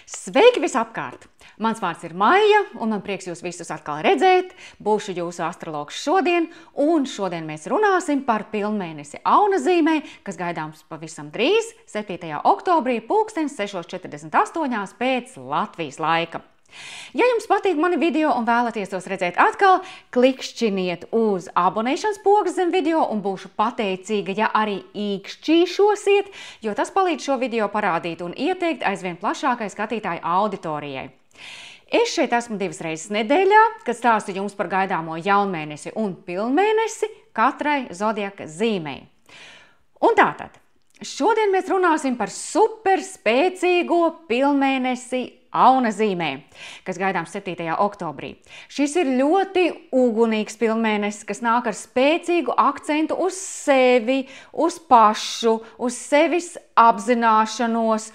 Sveiki visapkārt! Mans vārds ir Maija, un man prieks jūs visus atkal redzēt. Būšu jūsu astrologs šodien, un šodien mēs runāsim par pilnmēnesi Aunazīmē, kas gaidāms pavisam drīz, 7. oktobrī, 6:48 pēc Latvijas laika. Ja jums patīk mani video un vēlaties tos redzēt atkal, klikšķiniet uz abonēšanas pogas zem video un būšu pateicīga, ja arī īkšķīšosiet, jo tas palīdz šo video parādīt un ieteikt aizvien plašākai skatītāju auditorijai. Es šeit esmu 2 reizes nedēļā, kad stāstu jums par gaidāmo jaunmēnesi un pilnmēnesi katrai zodiaka zīmei. Un tātad, šodien mēs runāsim par super spēcīgo pilnmēnesi Aunazīmē, kas gaidāms 7. oktobrī. Šis ir ļoti ugunīgs pilnmēnesis, kas nāk ar spēcīgu akcentu uz sevi, uz pašu, uz sevis apzināšanos.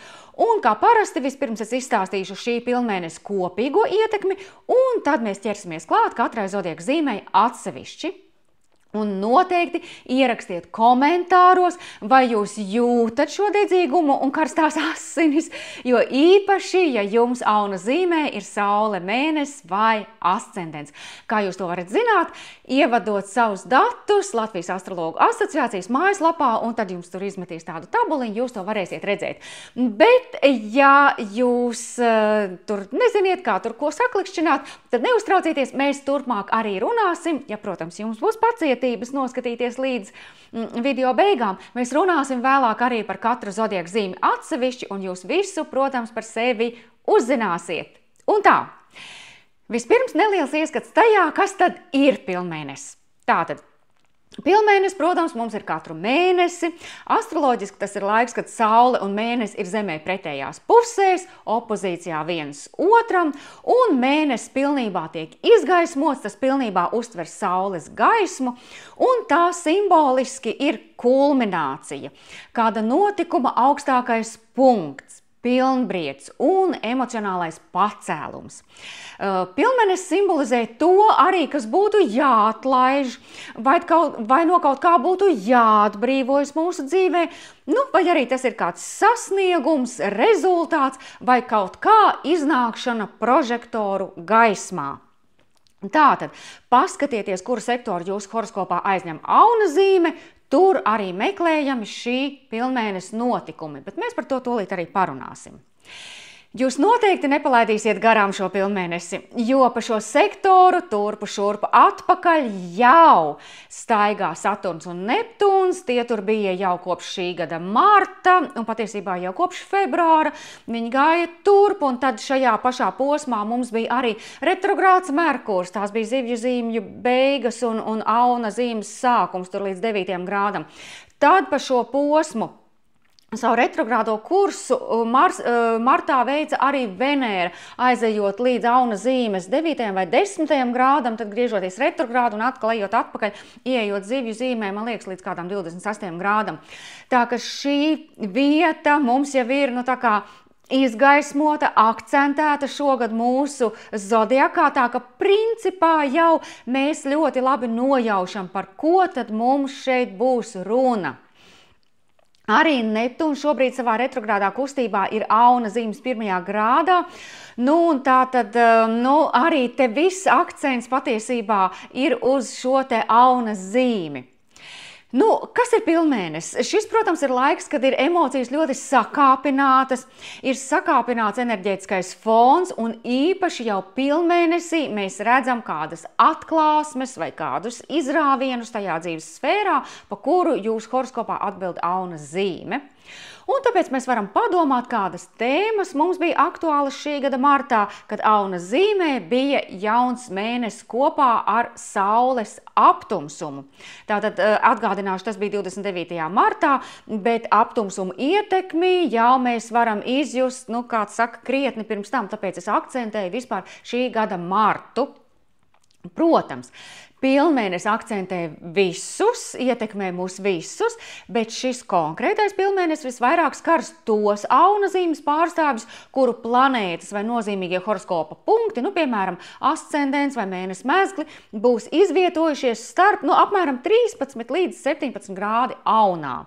Un kā parasti vispirms es izstāstīšu šī pilnmēnesa kopīgo ietekmi, un tad mēs ķersimies klāt katrai zodiaka zīmei atsevišķi. Un noteikti ierakstiet komentāros, vai jūs jūtat šo dedzīgumu un karstās asinis, jo īpaši, ja jums Aunazīmē ir saule, mēnesis vai ascendents. Kā jūs to varat zināt, ievadot savus datus Latvijas astrologu asociācijas mājaslapā, un tad jums tur izmetīs tādu tabuliņu, jūs to varēsiet redzēt. Bet, ja jūs tur neziniet, kā tur ko saklikšķināt, tad neuztraucieties, mēs turpmāk arī runāsim, ja, protams, jums būs pacietības noskatīties līdz video beigām. Mēs runāsim vēlāk arī par katru zodiaka zīmi atsevišķi, un jūs visu, protams, par sevi uzzināsiet. Un tā, vispirms neliels ieskats tajā, kas tad ir pilnmēnesis. Tātad, pilnmēnesis, protams, mums ir katru mēnesi. Astroloģiski tas ir laiks, kad saule un mēnesis ir zemē pretējās pusēs, opozīcijā viens otram, un mēnesis pilnībā tiek izgaismots, tas pilnībā uztver saules gaismu, un tā simboliski ir kulminācija, kāda notikuma augstākais punkts, pilnbrieds un emocionālais pacēlums. Pilnmēnesis simbolizē to arī, kas būtu jāatlaiž, vai no kaut kā būtu jāatbrīvojas mūsu dzīvē, vai arī tas ir kāds sasniegums, rezultāts vai kaut kā iznākšana prožektoru gaismā. Tātad, paskatieties, kuru sektoru jūsu horoskopā aizņem Aunazīme, tur arī meklējami šī pilnmēnesa notikumi, bet mēs par to tūlīt arī parunāsim. Jūs noteikti nepalaidīsiet garām šo pilnmēnesi, jo pa šo sektoru turpu šurpu atpakaļ jau staigā Saturns un Neptūns. Tie tur bija jau kopš šī gada marta un patiesībā jau kopš februāra. Viņi gāja turpu, un tad šajā pašā posmā mums bija arī retrogrāds Merkurs. Tās bija zivju zīmju beigas un Aunazīmes sākums tur līdz 9. grādam. Tad pa šo posmu savu retrogrādo kursu martā veica arī Venēra, aizejot līdz Aunazīmes 9. vai 10. grādam, tad griežoties retrogrādu un atkal ejot atpakaļ, ieejot zivju zīmē, man liekas, līdz kādam 28. grādam. Tā ka šī vieta mums jau ir, tā kā izgaismota, akcentēta šogad mūsu zodiakā, tā ka principā jau mēs ļoti labi nojaušam, par ko tad mums šeit būs runa. Arī Neptūns šobrīd savā retrogrādā kustībā ir Aunazīmes 1. grādā, un tātad, arī te viss akcents patiesībā ir uz šo te Aunazīmi. Kas ir pilnmēnesis? Šis, protams, ir laiks, kad ir emocijas ļoti sakāpinātas, ir sakāpināts enerģētiskais fons, un īpaši jau pilnmēnesī mēs redzam kādas atklāsmes vai kādus izrāvienus tajā dzīves sfērā, pa kuru jūsu horoskopā atbild Aunazīme. Un tāpēc mēs varam padomāt, kādas tēmas mums bija aktuālas šī gada martā, kad Aunazīmē bija jauns mēnesis kopā ar saules aptumsumu. Tātad atgādināšu, tas bija 29. martā, bet aptumsumu ietekmi jau mēs varam izjust, kāds saka, krietni pirms tam, tāpēc es akcentēju vispār šī gada martu. Protams, pilnmēnesis akcentē visus, ietekmē mūs visus, bet šis konkrētais pilnmēnesis visvairāk skars tos Aunazīmes pārstāvjus, kuru planētas vai nozīmīgie horoskopa punkti, piemēram, ascendents vai mēnesis mezgli, būs izvietojušies starp apmēram 13 līdz 17 grādi Aunā.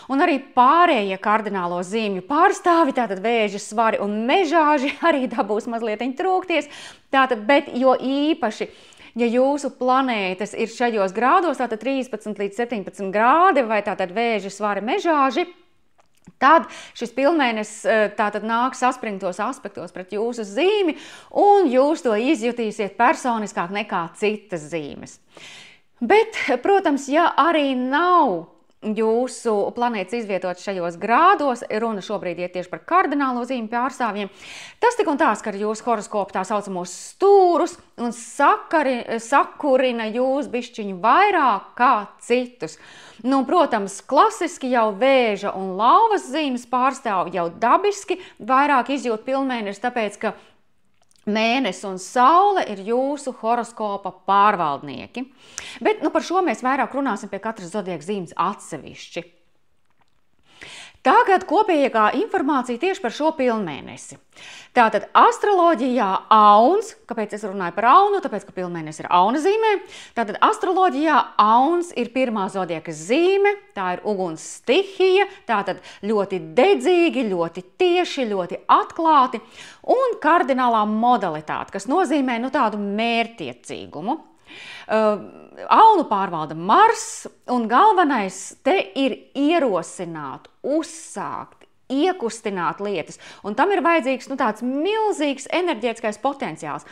Un arī pārējie kardinālo zīmju pārstāvi, tātad vēži, svari un mežāži arī dabūs mazliet trūkties. Tātad, bet jo īpaši, ja jūsu planētas ir šajos grādos, tātad 13 līdz 17 grādi, vai tātad vēži, svari, mežāži, tad šis pilnmēnesis tātad nāk saspringtos aspektos pret jūsu zīmi, un jūs to izjutīsiet personiskāk nekā citas zīmes. Bet, protams, ja arī nav jūsu planētas izvietotas šajos grādos, runa šobrīd iet tieši par kardinālo zīmju pārstāvjiem, tas tik un tā skar jūsu horoskopu tā saucamos stūrus un sakurina jūs bišķiņu vairāk kā citus. Nu, protams, klasiski jau vēža un lauvas zīmes pārstāv jau dabiski vairāk izjūt pilnmēnesi, tāpēc, ka Mēnesis un Saule ir jūsu horoskopa pārvaldnieki. Bet par šo mēs vairāk runāsim pie katras zodiaka zīmes atsevišķi. Tagad kopējā informācija tieši par šo pilnmēnesi. Tātad astroloģijā auns, kāpēc es runāju par aunu? Tāpēc, ka pilnmēnesis ir auna zīmē. Tātad astroloģijā auns ir pirmā zodiaka zīme, tā ir uguns stihija, tātad ļoti dedzīgi, ļoti tieši, ļoti atklāti un kardinālā modalitāte, kas nozīmē tādu mērķtiecīgumu. Aunu pārvalda Mars, un galvenais te ir ierosināt, uzsākt, iekustināt lietas, un tam ir vajadzīgs tāds milzīgs enerģētiskais potenciāls.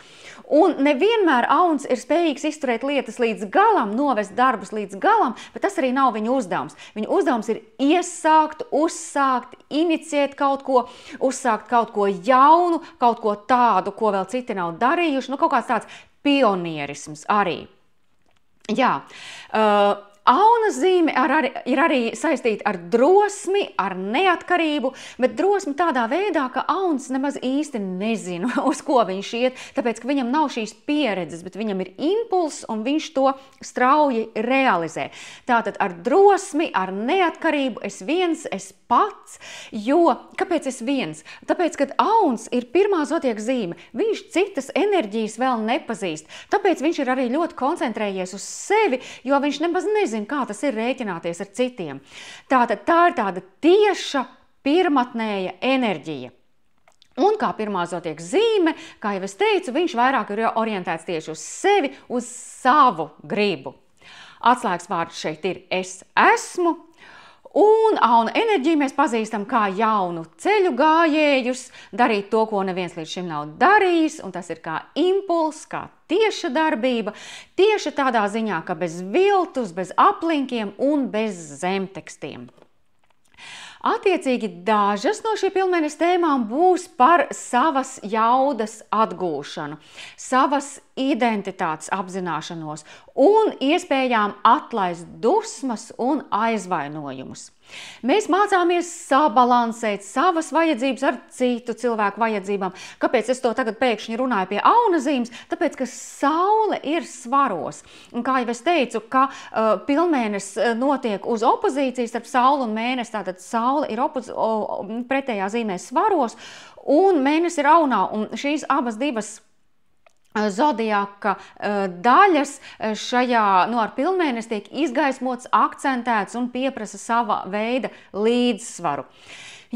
Un nevienmēr auns ir spējīgs izturēt lietas līdz galam, novest darbus līdz galam, bet tas arī nav viņa uzdevums. Viņa uzdevums ir iesākt, uzsākt, iniciēt kaut ko, uzsākt kaut ko jaunu, kaut ko tādu, ko vēl citi nav darījuši, kaut kāds tāds pionierisms arī. Jā, auna zīme ir arī saistīta ar drosmi, ar neatkarību, bet drosmi tādā veidā, ka auns nemaz īsti nezina, uz ko viņš iet, tāpēc, ka viņam nav šīs pieredzes, bet viņam ir impulss un viņš to strauji realizē. Tātad ar drosmi, ar neatkarību es pats, jo, kāpēc es viens? Tāpēc, kad auns ir pirmā zodiaka zīme, viņš citas enerģijas vēl nepazīst, tāpēc viņš ir arī ļoti koncentrējies uz sevi, jo viņš nemaz nezina, kā tas ir rēķināties ar citiem. Tātad tā ir tāda tieša pirmatnēja enerģija. Un kā pirmā zodiaka zīme, kā jau es teicu, viņš vairāk ir orientēts tieši uz sevi, uz savu gribu. Atslēgas vārds šeit ir es esmu. Un auna enerģiju mēs pazīstam kā jaunu ceļu gājējus, darīt to, ko neviens līdz šim nav darījis, un tas ir kā impulss, kā tieša darbība, tieši tādā ziņā, ka bez viltus, bez aplinkiem un bez zemtekstiem. Attiecīgi dažas no šī pilnmēneša tēmām būs par savas jaudas atgūšanu, savas identitātes apzināšanos un iespējām atlaist dusmas un aizvainojumus. Mēs mācāmies sabalansēt savas vajadzības ar citu cilvēku vajadzībām. Kāpēc es to tagad pēkšņi runāju pie auna zīmes? Tāpēc, ka Saule ir svaros. Un kā jau es teicu, ka pilnmēnesis notiek uz opozīcijas starp Sauli un mēnesi, tātad Saule ir pretējā zīmē svaros un mēnesis ir aunā. Un šīs abas divas zodiaka daļas šajā ar pilnmēnesi tiek izgaismots, akcentēts un pieprasa sava veida līdzsvaru.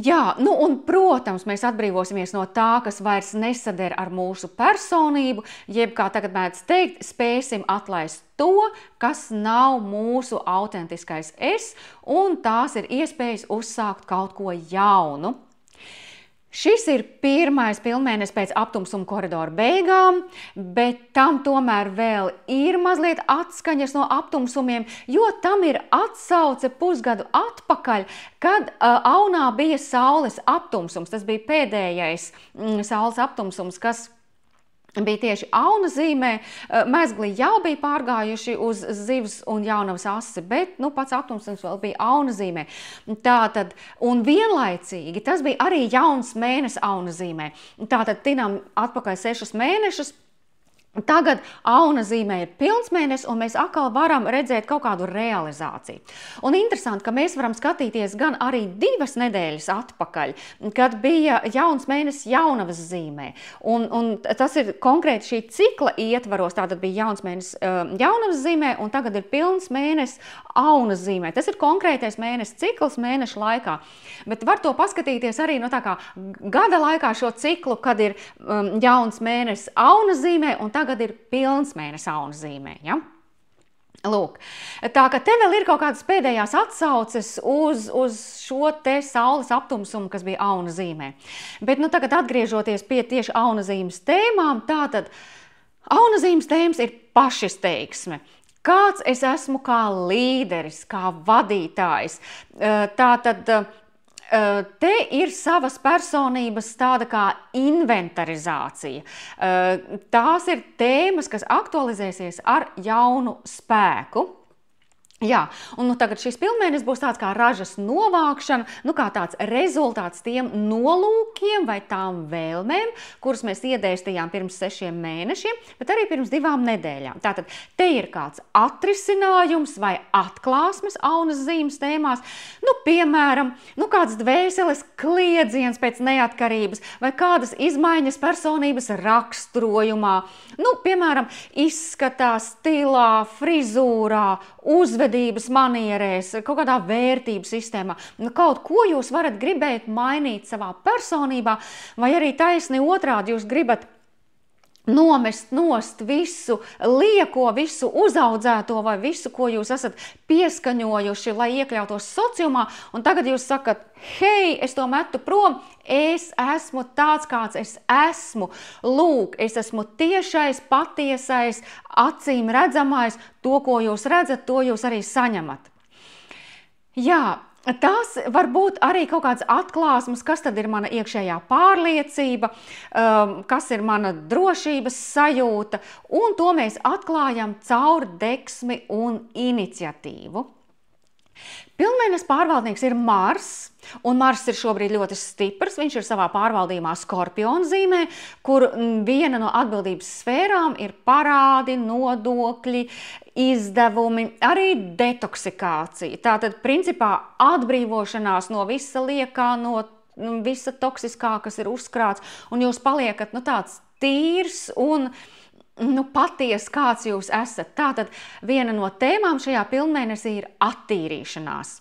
Jā, un, protams, mēs atbrīvosimies no tā, kas vairs nesader ar mūsu personību, jeb, kā tagad mēdz teikt, spēsim atlaist to, kas nav mūsu autentiskais es, un tās ir iespējas uzsākt kaut ko jaunu. Šis ir pirmais pilnmēnesis pēc aptumsuma koridora beigām, bet tam tomēr vēl ir mazliet atskaņas no aptumsumiem, jo tam ir atsauce pusgadu atpakaļ, kad aunā bija Saules aptumsums. Tas bija pēdējais Saules aptumsums, kas bija tieši auna zīmē. Mezgli jau bija pārgājuši uz zivs un jaunavas asi, bet pats aptumsums vēl bija auna zīmē. Tātad, un vienlaicīgi tas bija arī jauns mēnesis auna zīmē. Tātad tinām atpakaļ 6 mēnešus. Tagad auna zīmē ir pilnsmēnesis, un mēs atkal varam redzēt kaut kādu realizāciju. Un interesanti, ka mēs varam skatīties gan arī 2 nedēļas atpakaļ, kad bija jauns mēnesis jaunavas zīmē. Un tas ir konkrēti šī cikla ietvaros, tātad bija jauns mēnesis jaunavas zīmē, un tagad ir pilns mēnesis aunas zīmē. Tas ir konkrētais mēnesis cikls mēneša laikā. Bet var to paskatīties arī no tā kā gada laikā šo ciklu, kad ir jauns mēnesis aunas zīmē, un tagad ir pilns mēnesis aunas zīmē. Ja? Lūk, tā ka te vēl ir kaut kādas pēdējās atsauces uz šo te saules aptumsumu, kas bija auna zīmē. Bet nu tagad atgriežoties pie tieši auna zīmes tēmām, tātad auna zīmes tēmas ir pašizteiksme. Kāds es esmu kā līderis, kā vadītājs, tātad te ir savas personības tāda kā inventarizācija. Tās ir tēmas, kas aktualizēsies ar jaunu spēku. Jā, un nu tagad šis pilnmēnesis būs tāds kā ražas novākšana, nu kā tāds rezultāts tiem nolūkiem vai tām vēlmēm, kuras mēs iedēstījām pirms 6 mēnešiem, bet arī pirms 2 nedēļām. Tātad te ir kāds atrisinājums vai atklāsmes aunas zīmes tēmās, nu piemēram, nu kāds dvēseles kliedziens pēc neatkarības vai kādas izmaiņas personības raksturojumā, nu piemēram, izskatā, stilā, frizūrā, uzvedības manierēs, kaut kādā vērtību sistēmā. Nu, kaut ko jūs varat gribēt mainīt savā personībā, vai arī taisni otrādi jūs gribat nomest nost visu lieko, visu uzaudzēto vai visu, ko jūs esat pieskaņojuši, lai iekļautos sociumā, un tagad jūs sakat, hei, es to metu prom, es esmu tāds, kāds es esmu. Lūk, es esmu tiešais, patiesais, acīm redzamais, to, ko jūs redzat, to jūs arī saņemat. Jā, tas var būt arī kaut kāds atklāsmes, kas tad ir mana iekšējā pārliecība, kas ir mana drošības sajūta, un to mēs atklājam caur deksmi un iniciatīvu. Pilnmēnesis pārvaldnieks ir Mars, un Mars ir šobrīd ļoti stiprs. Viņš ir savā pārvaldījumā Skorpiona zīmē, kur viena no atbildības sfērām ir parādi, nodokļi, izdevumi, arī detoksikācija. Tātad, principā, atbrīvošanās no visa liekā, no visa toksiskā, kas ir uzkrāts, un jūs paliekat tāds tīrs un patiesi, kāds jūs esat. Tātad viena no tēmām šajā pilnmēnesī ir attīrīšanās.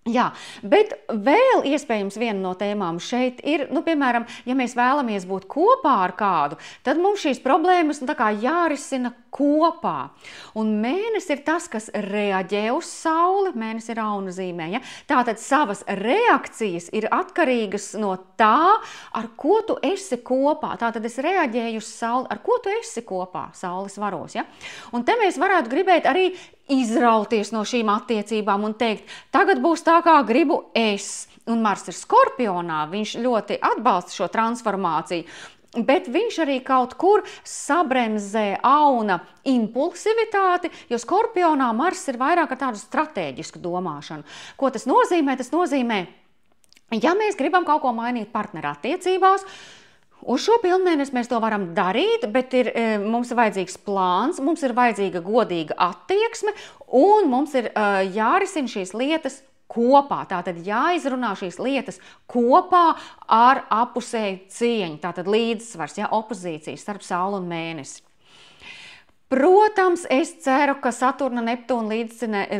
Jā, bet vēl iespējams viena no tēmām šeit ir, piemēram, ja mēs vēlamies būt kopā ar kādu, tad mums šīs problēmas tā kā jārisina kopā. Un mēnesis ir tas, kas reaģē uz sauli, mēnesis ir auna zīmē. Ja? Tātad savas reakcijas ir atkarīgas no tā, ar ko tu esi kopā. Tātad es reaģēju uz sauli, ar ko tu esi kopā saules varos. Ja? Un te mēs varētu gribēt arī izrauties no šīm attiecībām un teikt, tagad būs tā, kā gribu es. Un Mars ir Skorpionā, viņš ļoti atbalsta šo transformāciju, bet viņš arī kaut kur sabremzē auna impulsivitāti, jo Skorpionā Mars ir vairāk ar tādu stratēģisku domāšanu. Ko tas nozīmē? Tas nozīmē, ja mēs gribam kaut ko mainīt partnerattiecībās, uz šo pilnmēnesi mēs to varam darīt, bet mums ir vajadzīgs plāns, mums ir vajadzīga godīga attieksme un mums ir jārisina šīs lietas kopā. Tātad jāizrunā šīs lietas kopā ar apusēju cieņu. Tātad līdzsvars, opozīcijas starp sauli un mēnesi. Protams, es ceru, ka Saturna Neptūna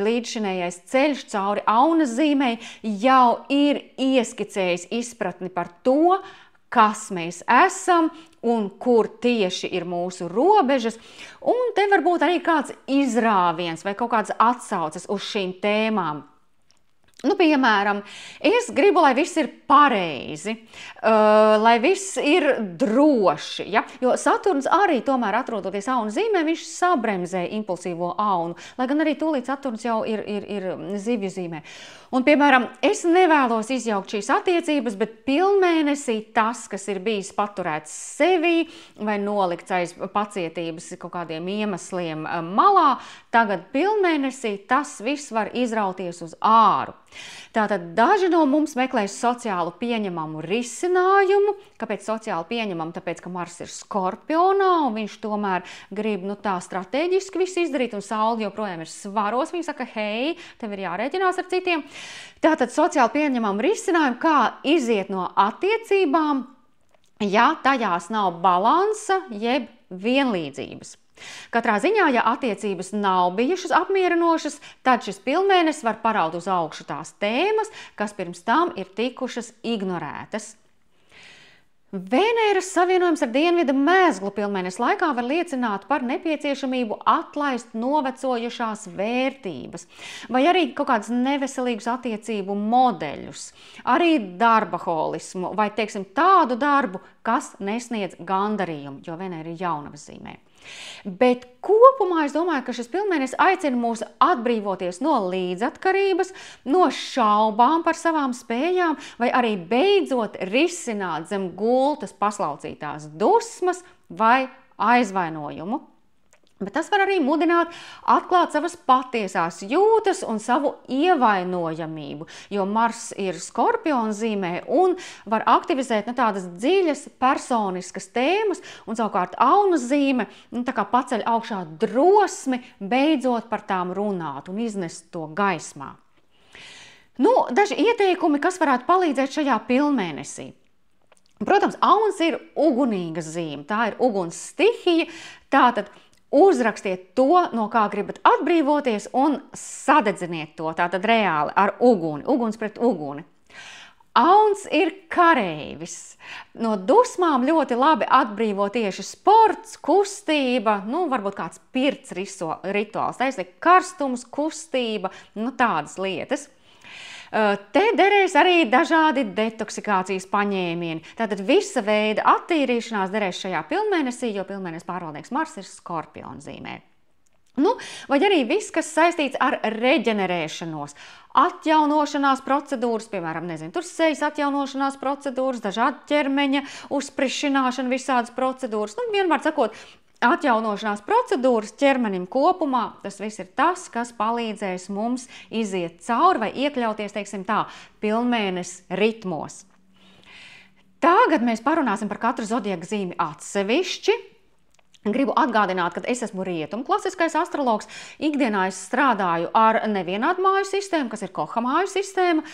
līdzšinējais ceļš cauri aunas zīmei jau ir ieskicējis izpratni par to, kas mēs esam un kur tieši ir mūsu robežas. Un te var būt arī kāds izrāviens vai kaut kāds atsauces uz šīm tēmām. Piemēram, es gribu, lai viss ir pareizi, lai viss ir droši, ja? Jo Saturns arī tomēr atrodoties auna zīmē, viņš sabremzē impulsīvo aunu, lai gan arī tūlīt Saturns jau ir zivju zīmē. Un, piemēram, es nevēlos izjaukt šīs attiecības, bet pilnmēnesī tas, kas ir bijis paturēts sevī vai nolikts aiz pacietības kaut kādiem iemesliem malā, tagad pilnmēnesī tas viss var izrauties uz āru. Tātad daži no mums meklēs sociālu pieņemamu risinājumu. Kāpēc sociāli pieņemam? Tāpēc, ka Mars ir Skorpionā un viņš tomēr grib tā strateģiski visu izdarīt un Saule joprojām ir svaros. Viņa saka, hei, tev ir jārēķinās ar citiem. Tātad sociāli pieņemam risinājumu, kā iziet no attiecībām, ja tajās nav balansa jeb vienlīdzības. Katrā ziņā, ja attiecības nav bijušas apmierinošas, tad šis pilnmēnesis var paraut uz augšu tās tēmas, kas pirms tam ir tikušas ignorētas. Venēras savienojums ar Dienvidu mēzglu pilnmēnesi laikā var liecināt par nepieciešamību atlaist novecojušās vērtības, vai arī kaut kādus neveselīgus attiecību modeļus, arī darbaholismu, vai, teiksim, tādu darbu, kas nesniedz gandarījumu, jo Venēra ir jaunavas zīmē. Bet kopumā es domāju, ka šis pilnmēnesis aicina mūs atbrīvoties no līdzatkarības, no šaubām par savām spējām, vai arī beidzot risināt zem gultas paslaucītās dusmas vai aizvainojumu. Bet tas var arī mudināt atklāt savas patiesās jūtas un savu ievainojamību, jo Mars ir Skorpiona zīmē un var aktivizēt tādas dziļas personiskas tēmas, un savukārt Aunas zīme tā kā paceļ augšā drosmi beidzot par tām runāt un iznest to gaismā. Daži ieteikumi, kas varētu palīdzēt šajā pilnmēnesī. Protams, Auns ir ugunīga zīme, tā ir uguns stihija, tātad uzrakstiet to, no kā gribat atbrīvoties un sadedziniet to, tātad reāli ar uguni, uguns pret uguni. Auns ir kareivis. No dusmām ļoti labi atbrīvo tieši sports, kustība, varbūt kāds pirts rituāls, taisnība, karstums, kustība, tādas lietas. Te derēs arī dažādi detoksikācijas paņēmieni. Tātad visa veida attīrīšanās derēs šajā pilnmēnesī, jo pilnmēnesis pārvaldnieks Mars ir Skorpiona zīmē. Vai arī viss, kas saistīts ar reģenerēšanos, atjaunošanās procedūras, piemēram, tur sejas atjaunošanās procedūras, dažādi ķermeņa uzsprišināšana, visādas procedūras. Vienmēr sakot, atjaunošanās procedūras ķermenim kopumā, tas viss ir tas, kas palīdzēs mums iziet cauri vai iekļauties, teiksim tā, pilnmēnesis ritmos. Tagad mēs parunāsim par katru zodiaka zīmi atsevišķi. Gribu atgādināt, ka es esmu rietumu klasiskais astrologs. Ikdienā es strādāju ar nevienādu māju sistēmu, kas ir Koha māju sistēma.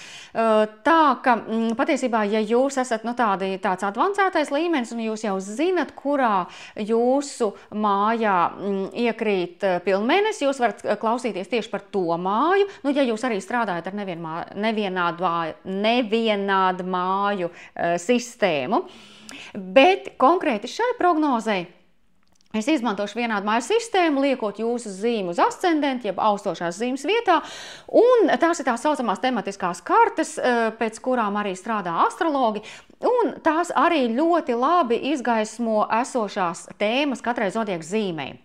Tā, ka patiesībā, ja jūs esat tāds advancētais līmenis un jūs jau zinat, kurā jūsu mājā iekrīt pilnmēnesis, jūs varat klausīties tieši par to māju. Ja jūs arī strādājat ar nevienādu māju sistēmu. Bet konkrēti šai prognozei es izmantošu vienādu māju sistēmu, liekot jūsu zīmi uz ascendentu, jeb austošās zīmes vietā, un tās ir tās saucamās tematiskās kartes, pēc kurām arī strādā astrologi, un tās arī ļoti labi izgaismo esošās tēmas katrai zodiaka zīmei.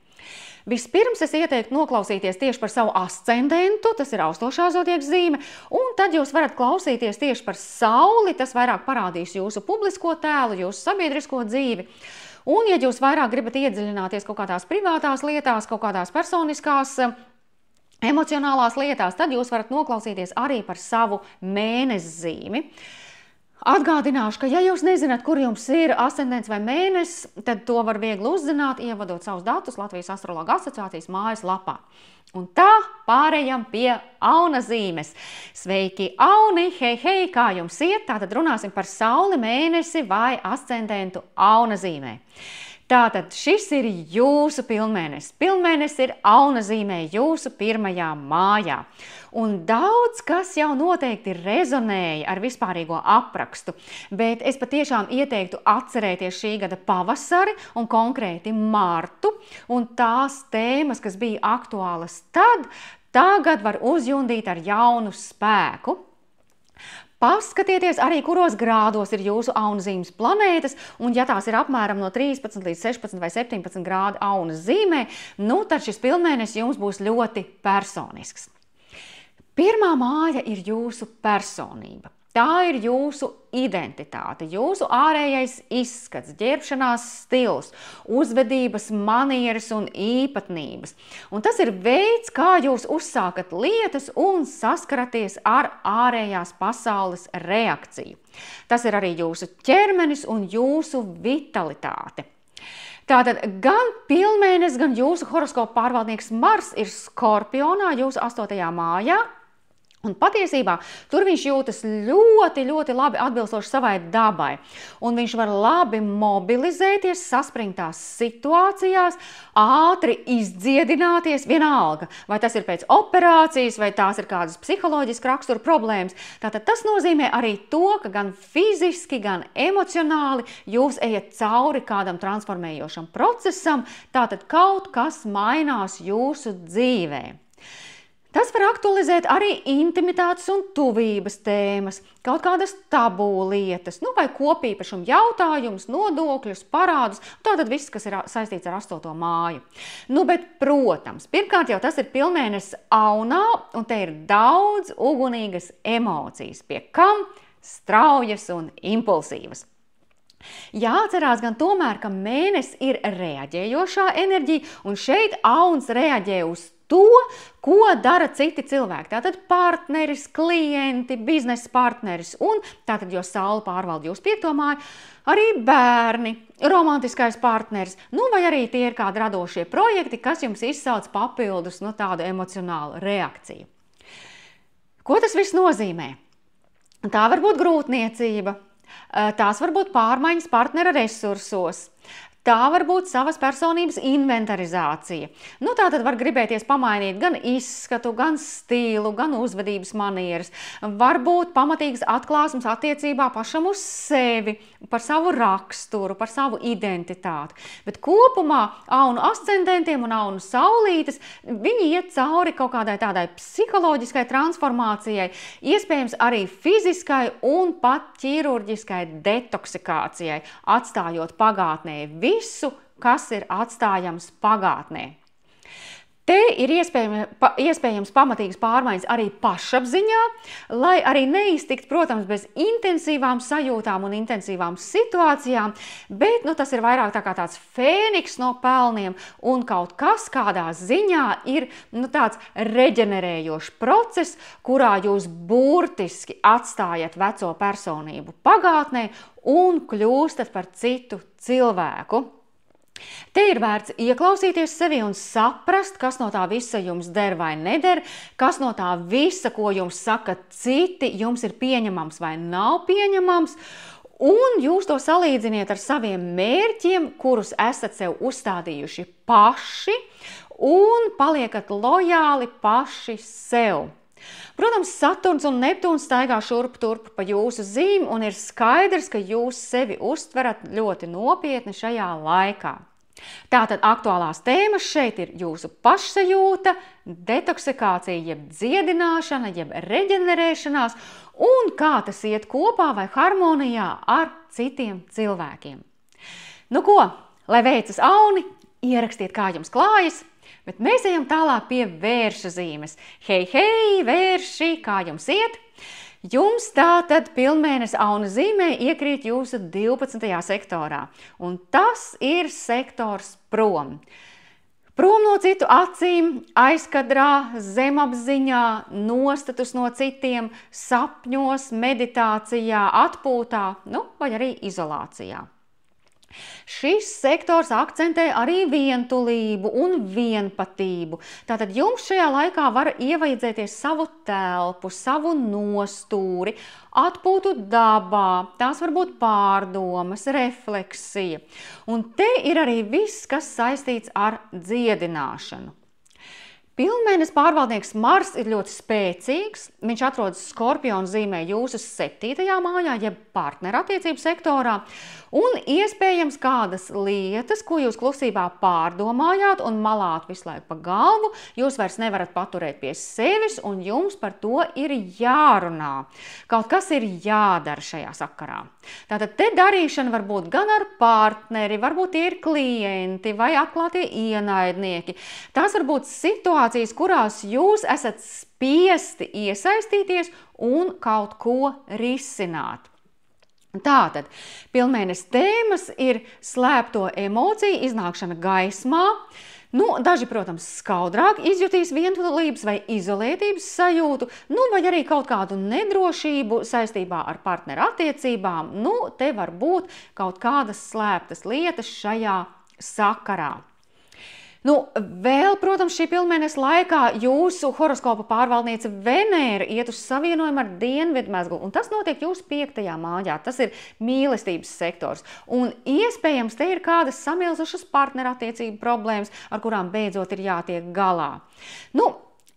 Vispirms es ieteiktu noklausīties tieši par savu ascendentu, tas ir austošā zodiaka zīme, un tad jūs varat klausīties tieši par Sauli, tas vairāk parādīs jūsu publisko tēlu, jūsu sabiedrisko dzīvi. Un, ja jūs vairāk gribat iedziļināties kaut kādās privātās lietās, kaut kādās personiskās, emocionālās lietās, tad jūs varat noklausīties arī par savu mēnesi zīmi. Atgādināšu, ka ja jūs nezināt, kur jums ir ascendents vai mēnesis, tad to var viegli uzzināt, ievadot savus datus Latvijas astrologa asociācijas mājas lapā. Un tā pārējām pie Auna zīmes. Sveiki, Auni! Hei, hei! Kā jums iet? Tātad runāsim par Sauli, mēnesi vai ascendentu Auna zīmē. Tātad šis ir jūsu pilnmēnesis. Pilnmēnesis ir Auna zīmē jūsu pirmajā mājā. Un daudz kas jau noteikti rezonēja ar vispārīgo aprakstu, bet es patiešām ieteiktu atcerēties šī gada pavasari un konkrēti martu, un tās tēmas, kas bija aktuālas tad, tagad var uzjundīt ar jaunu spēku. Paskatieties arī, kuros grādos ir jūsu Aunzīmes planētas, un ja tās ir apmēram no 13 līdz 16 vai 17 grādi Aunas zīmē, tad šis pilnmēnesis jums būs ļoti personisks. Pirmā māja ir jūsu personība. Tā ir jūsu identitāte, jūsu ārējais izskats, ģērbšanās stils, uzvedības manieres un īpatnības. Un tas ir veids, kā jūs uzsākat lietas un saskaraties ar ārējās pasaules reakciju. Tas ir arī jūsu ķermenis un jūsu vitalitāte. Tātad gan pilnmēnesis, gan jūsu horoskopa pārvaldnieks Mars ir Skorpionā, jūsu 8. mājā. Un patiesībā tur viņš jūtas ļoti labi atbilstoši savai dabai. Un viņš var labi mobilizēties saspringtās situācijās, ātri izdziedināties vienalga. Vai tas ir pēc operācijas, vai tās ir kādas psiholoģiski rakstura problēmas. Tātad tas nozīmē arī to, ka gan fiziski, gan emocionāli jūs ejat cauri kādam transformējošam procesam, tātad kaut kas mainās jūsu dzīvē. Tas var aktualizēt arī intimitātes un tuvības tēmas, kaut kādas tabū lietas, vai kopīpašuma jautājumus, nodokļus, parādus, tātad viss, kas ir saistīts ar 8. māju. Bet, protams, pirmkārt jau tas ir pilnmēnesis Aunā, un te ir daudz ugunīgas emocijas, pie kam straujas un impulsīvas. Jāatcerās gan tomēr, ka mēnesis ir reaģējošā enerģija, un šeit Auns reaģē uz to, ko dara citi cilvēki. Tātad partneris, klienti, biznesa partneris un, tātad, jo Saule pārvalda jūs 5. māju, arī bērni, romantiskais partneris, vai arī tie ir kādi radošie projekti, kas jums izsauc papildus tādu emocionālu reakciju. Ko tas viss nozīmē? Tā var būt grūtniecība, tās var būt pārmaiņas partnera resursos. Tā var būt savas personības inventarizācija. Tātad var gribēties pamainīt gan izskatu, gan stilu, gan uzvedības manieres. Varbūt pamatīgas atklāsmes attiecībā pašam uz sevi, par savu raksturu, par savu identitāti. Bet kopumā Aunu ascendentiem un Aunu saulītes, viņi iet cauri kaut kādai tādai psiholoģiskai transformācijai, iespējams arī fiziskai un pat ķirurģiskai detoksikācijai, atstājot pagātnē visu, kas ir atstājams pagātnē. Te ir iespējams pamatīgas pārmaiņas arī pašapziņā, lai arī neiztikt, protams, bez intensīvām sajūtām un intensīvām situācijām, bet tas ir vairāk tā kā tāds fēniks no pelniem un kaut kas kādā ziņā ir tāds reģenerējošs process, kurā jūs burtiski atstājat veco personību pagātnē un kļūstat par citu cilvēku. Te ir vērts ieklausīties sevi un saprast, kas no tā visa jums der vai neder, kas no tā visa, ko jums saka citi, jums ir pieņemams vai nav pieņemams, un jūs to salīdziniet ar saviem mērķiem, kurus esat sev uzstādījuši paši, un paliekat lojāli paši sev. Protams, Saturns un Neptūns staigā šurp turp pa jūsu zīmi, un ir skaidrs, ka jūs sevi uztverat ļoti nopietni šajā laikā. Tātad aktuālās tēmas šeit ir jūsu pašsajūta, detoksikācija, jeb dziedināšana, jeb reģenerēšanās, un kā tas iet kopā vai harmonijā ar citiem cilvēkiem. Ko, lai veicas Auni, ierakstiet, kā jums klājas, bet mēs ejam tālāk pie Vērša zīmes. Hei, Vērši, kā jums iet? Jums tātad pilnmēnesis Auna zīmē iekrīt jūsu 12. sektorā, un tas ir sektors prom. Prom no citu acīm, aizkadrā, zemapziņā, nostatus no citiem, sapņos, meditācijā, atpūtā, vai arī izolācijā. Šis sektors akcentē arī vientulību un vienpatību. Tātad jums šajā laikā var ievajadzēties savu telpu, savu nostūri, atpūtu dabā, tās var būt pārdomas, refleksija. Un te ir arī viss, kas saistīts ar dziedināšanu. Pilnmēnesis pārvaldnieks Mars ir ļoti spēcīgs, viņš atrodas Skorpiona zīmē jūsu 7. mājā, jeb partnerattiecību sektorā, un iespējams kādas lietas, ko jūs klusībā pārdomājāt un malāt visu laiku pa galvu, jūs vairs nevarat paturēt pie sevis, un jums par to ir jārunā. Kaut kas ir jādara šajā sakarā. Tātad te darīšana var būt gan ar partneri, varbūt tie ir klienti vai atklātie ienaidnieki. Tās var būt situācijas, situācijas, kurās jūs esat spiesti iesaistīties un kaut ko risināt. Tātad, pilnmēnesis tēmas ir slēpto emociju iznākšana gaismā. Daži, protams, skaudrāk izjutīs vientulības vai izolētības sajūtu, vai arī kaut kādu nedrošību saistībā ar partneru attiecībām. Te var būt kaut kādas slēptas lietas šajā sakarā. Vēl, protams, šī pilnmēneša laikā jūsu horoskopa pārvaldniece Venēra iet uz savienojumu ar dienvidmezglu, un tas notiek jūsu 5. mājā. Tas ir mīlestības sektors. Un iespējams, te ir kādas samilzušas partnerattiecību problēmas, ar kurām beidzot ir jātiek galā.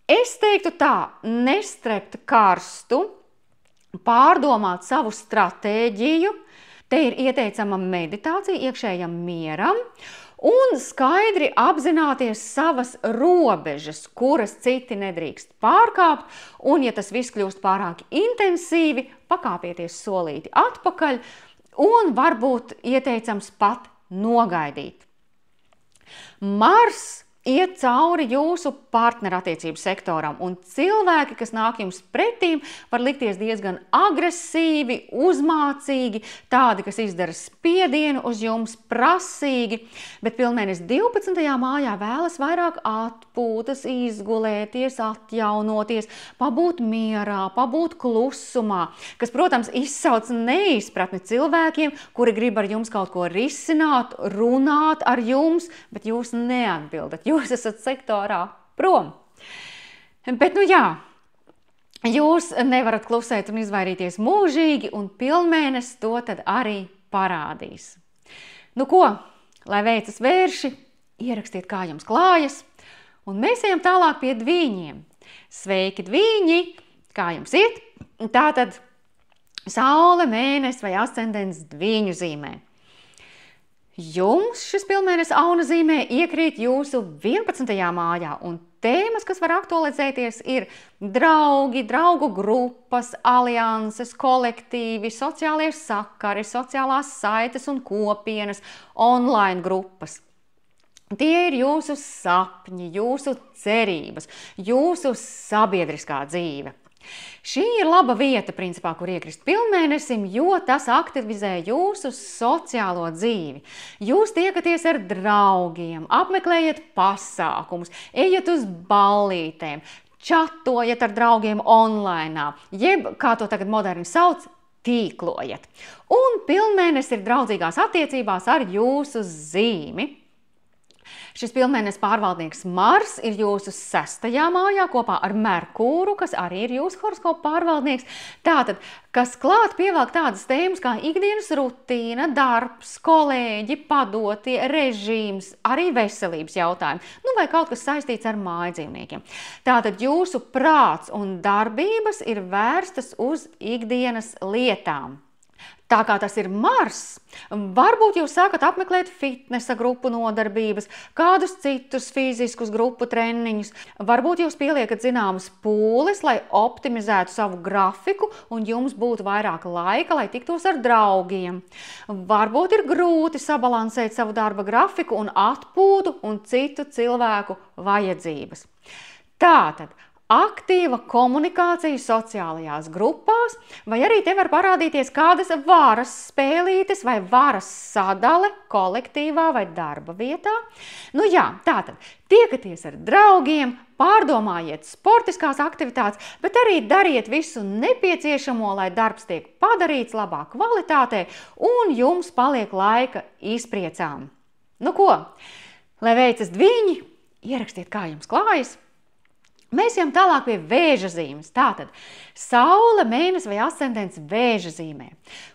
Es teiktu tā, nestrept karstu, pārdomāt savu stratēģiju. Te ir ieteicama meditācija iekšējam mieram, un skaidri apzināties savas robežas, kuras citi nedrīkst pārkāpt, un ja tas viss kļūst pārāk intensīvi, pakāpieties solīti atpakaļ, un varbūt ieteicams pat nogaidīt. Mars iet cauri jūsu partnerattiecību sektoram, un cilvēki, kas nāk jums pretīm, var likties diezgan agresīvi, uzmācīgi, tādi, kas izdara spiedienu uz jums prasīgi, bet pilnmēnesis 12. mājā vēlas vairāk atpūtas, izgulēties, atjaunoties, pabūt mierā, pabūt klusumā, kas, protams, izsauc neizpratni cilvēkiem, kuri grib ar jums kaut ko risināt, runāt ar jums, bet jūs neatbildat. Jūs esat sektorā prom. Bet, jūs nevarat klusēt un izvairīties mūžīgi, un pilnmēnesis to tad arī parādīs. Ko? Lai veicas vērši, ierakstiet, kā jums klājas, un mēs ejam tālāk pie dvīņiem. Sveiki, dvīņi! Kā jums iet? Tātad Saule, mēnesis vai ascendents dvīņu zīmē. Jums šis pilnmēnesis Auna zīmē iekrīt jūsu 11. mājā, un tēmas, kas var aktualizēties, ir draugi, draugu grupas, alianses, kolektīvi, sociālie sakari, sociālās saites un kopienas, online grupas. Tie ir jūsu sapņi, jūsu cerības, jūsu sabiedriskā dzīve. Šī ir laba vieta, principā, kur iekrist pilnmēnesim, jo tas aktivizē jūsu sociālo dzīvi. Jūs tiekaties ar draugiem, apmeklējat pasākumus, ejat uz ballītēm, čatojat ar draugiem online, jeb, kā to tagad moderni sauc, tīklojat. Un pilnmēnesis ir draudzīgās attiecībās ar jūsu zīmi. Šis pilnmēnesis pārvaldnieks Mars ir jūsu 6. mājā kopā ar Merkūru, kas arī ir jūsu horoskopa pārvaldnieks. Tātad, kas klāt pievelk tādas tēmas kā ikdienas rutīna, darbs, kolēģi, padotie, režīms, arī veselības jautājumi, vai kaut kas saistīts ar mājdzīvniekiem. Tātad jūsu prāts un darbības ir vērstas uz ikdienas lietām. Tā kā tas ir Mars, varbūt jūs sākat apmeklēt fitnesa grupu nodarbības, kādus citus fiziskus grupu treniņus, varbūt jūs pieliekat zināmas pūles, lai optimizētu savu grafiku un jums būtu vairāk laika, lai tiktos ar draugiem. Varbūt ir grūti sabalansēt savu darba grafiku un atpūtu un citu cilvēku vajadzības. Tātad, aktīva komunikācija sociālajās grupās, vai arī te var parādīties kādas varas spēlītes vai varas sadale kolektīvā vai darba vietā. Tātad tiekaties ar draugiem, pārdomājiet sportiskās aktivitātes, bet arī dariet visu nepieciešamo, lai darbs tiek padarīts labā kvalitātē un jums paliek laika izpriecām. Lai veicas dviņi, ierakstiet, kā jums klājas. Mēs ejam tālāk pie Vēža zīmes. Tātad Saule, mēnesis vai ascendents Vēža zīmē.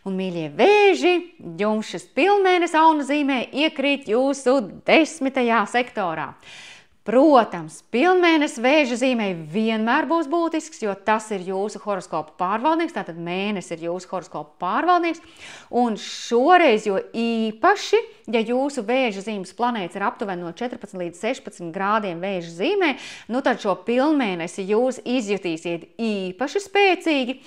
Un, mīļie Vēži, jums šis pilnmēnesis Auna zīmē iekrīt jūsu 10. sektorā. Protams, pilnmēnesis Vēža zīmē vienmēr būs būtisks, jo tas ir jūsu horoskopa pārvaldnieks, tātad mēnesis ir jūsu horoskopa pārvaldnieks. Un šoreiz, jo īpaši, ja jūsu Vēža zīmes planēts ir aptuveni no 14 līdz 16 grādiem Vēža zīmē, tad šo pilnmēnesi jūs izjutīsiet īpaši spēcīgi.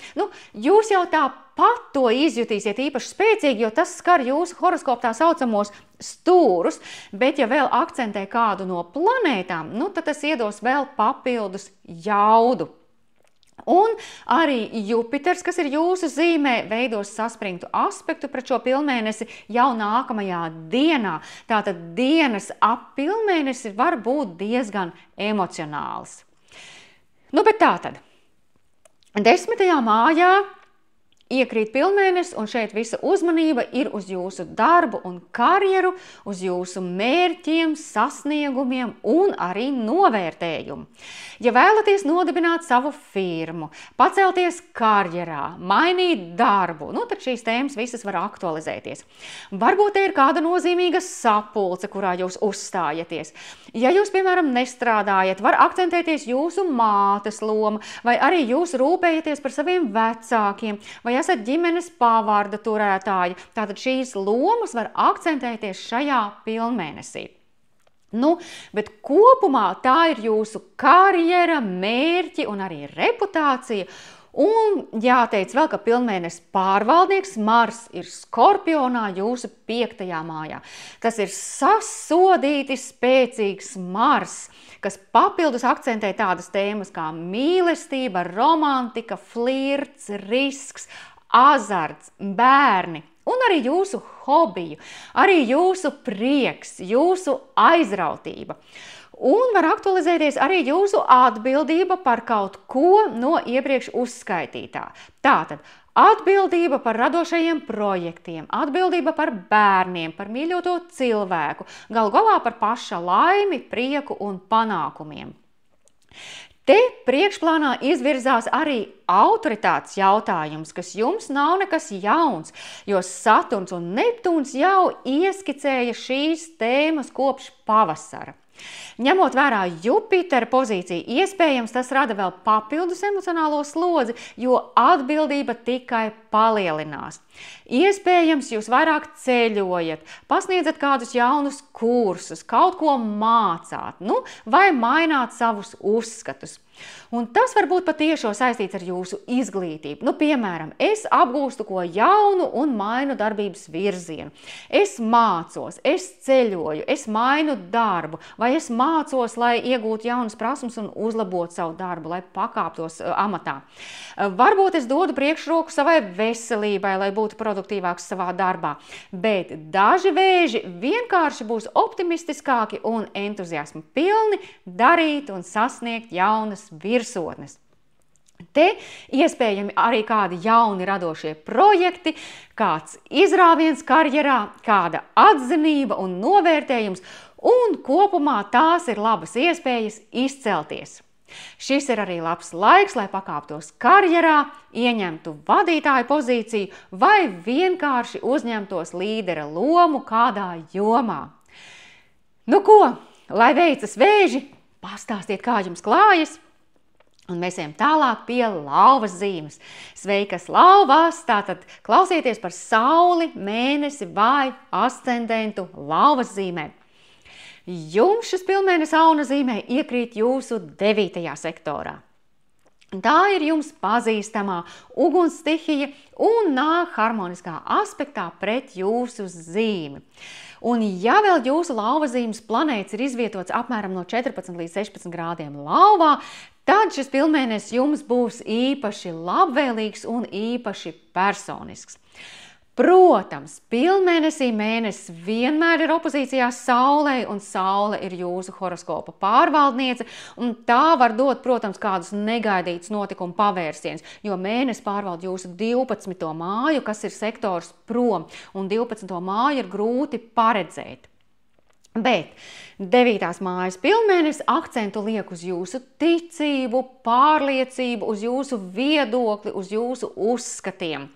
Jūs jau tāpat to izjutīsiet īpaši spēcīgi, jo tas skar jūsu horoskopu tā saucamos stūrus, bet ja vēl akcentē kādu no planētām, tad tas iedos vēl papildus jaudu. Un arī Jupiters, kas ir jūsu zīmē, veidos saspringtu aspektu pret šo pilnmēnesi jau nākamajā dienā. Tātad dienas ap pilnmēnesi var būt diezgan emocionāls. Bet tātad, 10. mājā iekrīt pilnmēnesis, un šeit visa uzmanība ir uz jūsu darbu un karjeru, uz jūsu mērķiem, sasniegumiem un arī novērtējumu. Ja vēlaties nodibināt savu firmu, pacelties karjerā, mainīt darbu, tad šīs tēmas visas var aktualizēties. Varbūt te ir kāda nozīmīga sapulce, kurā jūs uzstājaties. Ja jūs, piemēram, nestrādājat, var akcentēties jūsu mātes loma, vai arī jūs rūpējaties par saviem vecākiem, vai esat ģimenes pavārda turētāji. Tātad šīs lomas var akcentēties šajā pilnmēnesī. Bet kopumā tā ir jūsu karjera, mērķi un arī reputācija. Un jāteic vēl, ka pilnmēnesis pārvaldnieks Mars ir Skorpionā jūsu 5. mājā. Tas ir sasodīti spēcīgs Mars, kas papildus akcentē tādas tēmas kā mīlestība, romantika, flirts, risks, azarts, bērni un arī jūsu hobiju, arī jūsu prieks, jūsu aizrautība. Un var aktualizēties arī jūsu atbildība par kaut ko no iepriekš uzskaitītā. Tātad atbildība par radošajiem projektiem, atbildība par bērniem, par mīļoto cilvēku, galu galā par paša laimi, prieku un panākumiem. Te priekšplānā izvirzās arī autoritātes jautājums, kas jums nav nekas jauns, jo Saturns un Neptūns jau ieskicēja šīs tēmas kopš pavasara. Ņemot vērā Jupitera pozīciju, iespējams tas rada vēl papildus emocionālo slodzi, jo atbildība tikai palielinās. Iespējams, jūs vairāk ceļojat, pasniedzat kādus jaunus kursus, kaut ko mācāt, vai maināt savus uzskatus. Un tas var būt patiešo saistīts ar jūsu izglītību. Piemēram, es apgūstu ko jaunu un mainu darbības virzienu. Es mācos, es ceļoju, es mainu darbu, vai es mācos, lai iegūtu jaunas prasmes un uzlabotu savu darbu, lai pakāptos amatā. Varbūt es dodu priekšroku savai veselībai, lai būtu produktīvāks savā darbā, bet daži vēži vienkārši būs optimistiskāki un entuziasma pilni darīt un sasniegt jaunas virsotnes. Te iespējami arī kādi jauni radošie projekti, kāds izrāviens karjerā, kāda atzinība un novērtējums, un kopumā tās ir labas iespējas izcelties. Šis ir arī labs laiks, lai pakāptos karjerā, ieņemtu vadītāju pozīciju vai vienkārši uzņemtos līdera lomu kādā jomā. Ko, lai veicas vēži, pastāstiet, kā jums klājas, un mēs ejam tālāk pie lauvas zīmes. Sveikas lauvās, tātad klausieties par sauli, mēnesi vai ascendentu lauvas zīmē. Jums šis pilnmēnesis auna zīmē iekrīt jūsu 9. sektorā. Tā ir jums pazīstamā uguns stihija un nāk harmoniskā aspektā pret jūsu zīmi. Un ja vēl jūsu lauvazīmes planēts ir izvietots apmēram no 14 līdz 16 grādiem lauvā, tad šis pilnmēnesis jums būs īpaši labvēlīgs un īpaši personisks. Protams, pilnmēnesī mēnesis vienmēr ir opozīcijā Saulei, un Saule ir jūsu horoskopa pārvaldniece, un tā var dot, protams, kādus negaidītus notikumu pavērsienus, jo mēnesis pārvalda jūsu 12. māju, kas ir sektors prom, un 12. māju ir grūti paredzēt. Bet 9. mājas pilnmēnesis akcentu liek uz jūsu ticību, pārliecību, uz jūsu viedokli, uz jūsu uzskatiem.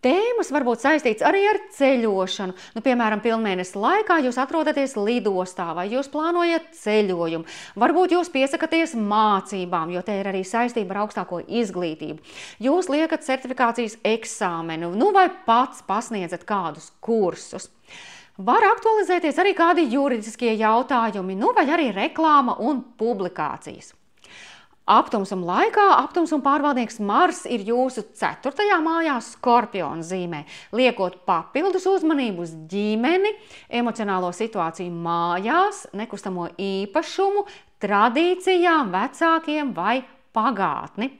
Tēmas var būt saistīts arī ar ceļošanu. Piemēram, pilnmēnesis laikā jūs atrodaties lidostā vai jūs plānojat ceļojumu. Varbūt jūs piesakaties mācībām, jo te ir arī saistība ar augstāko izglītību. Jūs liekat certifikācijas eksāmenu, vai pats pasniedzat kādus kursus. Var aktualizēties arī kādi juridiskie jautājumi, vai arī reklāma un publikācijas. Aptumsuma laikā aptumsuma pārvaldnieks Mars ir jūsu 4. mājā Skorpiona zīmē, liekot papildus uzmanību uz ģimeni, emocionālo situāciju mājās, nekustamo īpašumu, tradīcijām, vecākiem vai pagātni.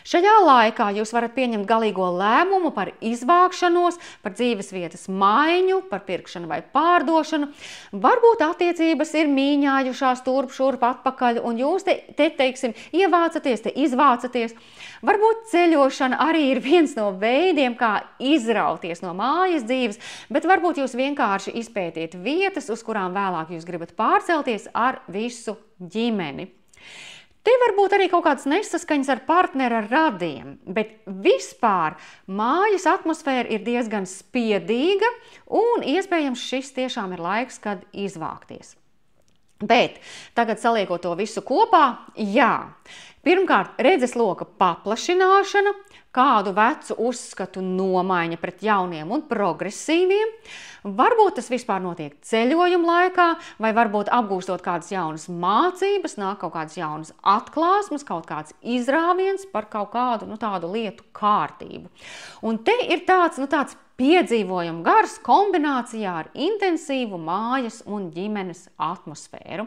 Šajā laikā jūs varat pieņemt galīgo lēmumu par izvākšanos, par dzīvesvietas maiņu, par pirkšanu vai pārdošanu. Varbūt attiecības ir mīņājušās turp šurp atpakaļ, un jūs teiksim, ievācaties, te izvācaties. Varbūt ceļošana arī ir viens no veidiem, kā izrauties no mājas dzīves, bet varbūt jūs vienkārši izpētiet vietas, uz kurām vēlāk jūs gribat pārcelties ar visu ģimeni. Te var būt arī kaut kāds nesaskaņas ar partnera radiem, bet vispār mājas atmosfēra ir diezgan spiedīga un iespējams šis tiešām ir laiks, kad izvākties. Bet tagad saliekot to visu kopā, jā, pirmkārt redzesloka paplašināšana, kādu vecu uzskatu nomaiņa pret jauniem un progresīviem. Varbūt tas vispār notiek ceļojuma laikā, vai varbūt apgūstot kādas jaunas mācības, nāk kaut kādas jaunas atklāsmes, kaut kāds izrāviens par kaut kādu tādu lietu kārtību. Un te ir tāds piedzīvojumu gars kombinācijā ar intensīvu mājas un ģimenes atmosfēru.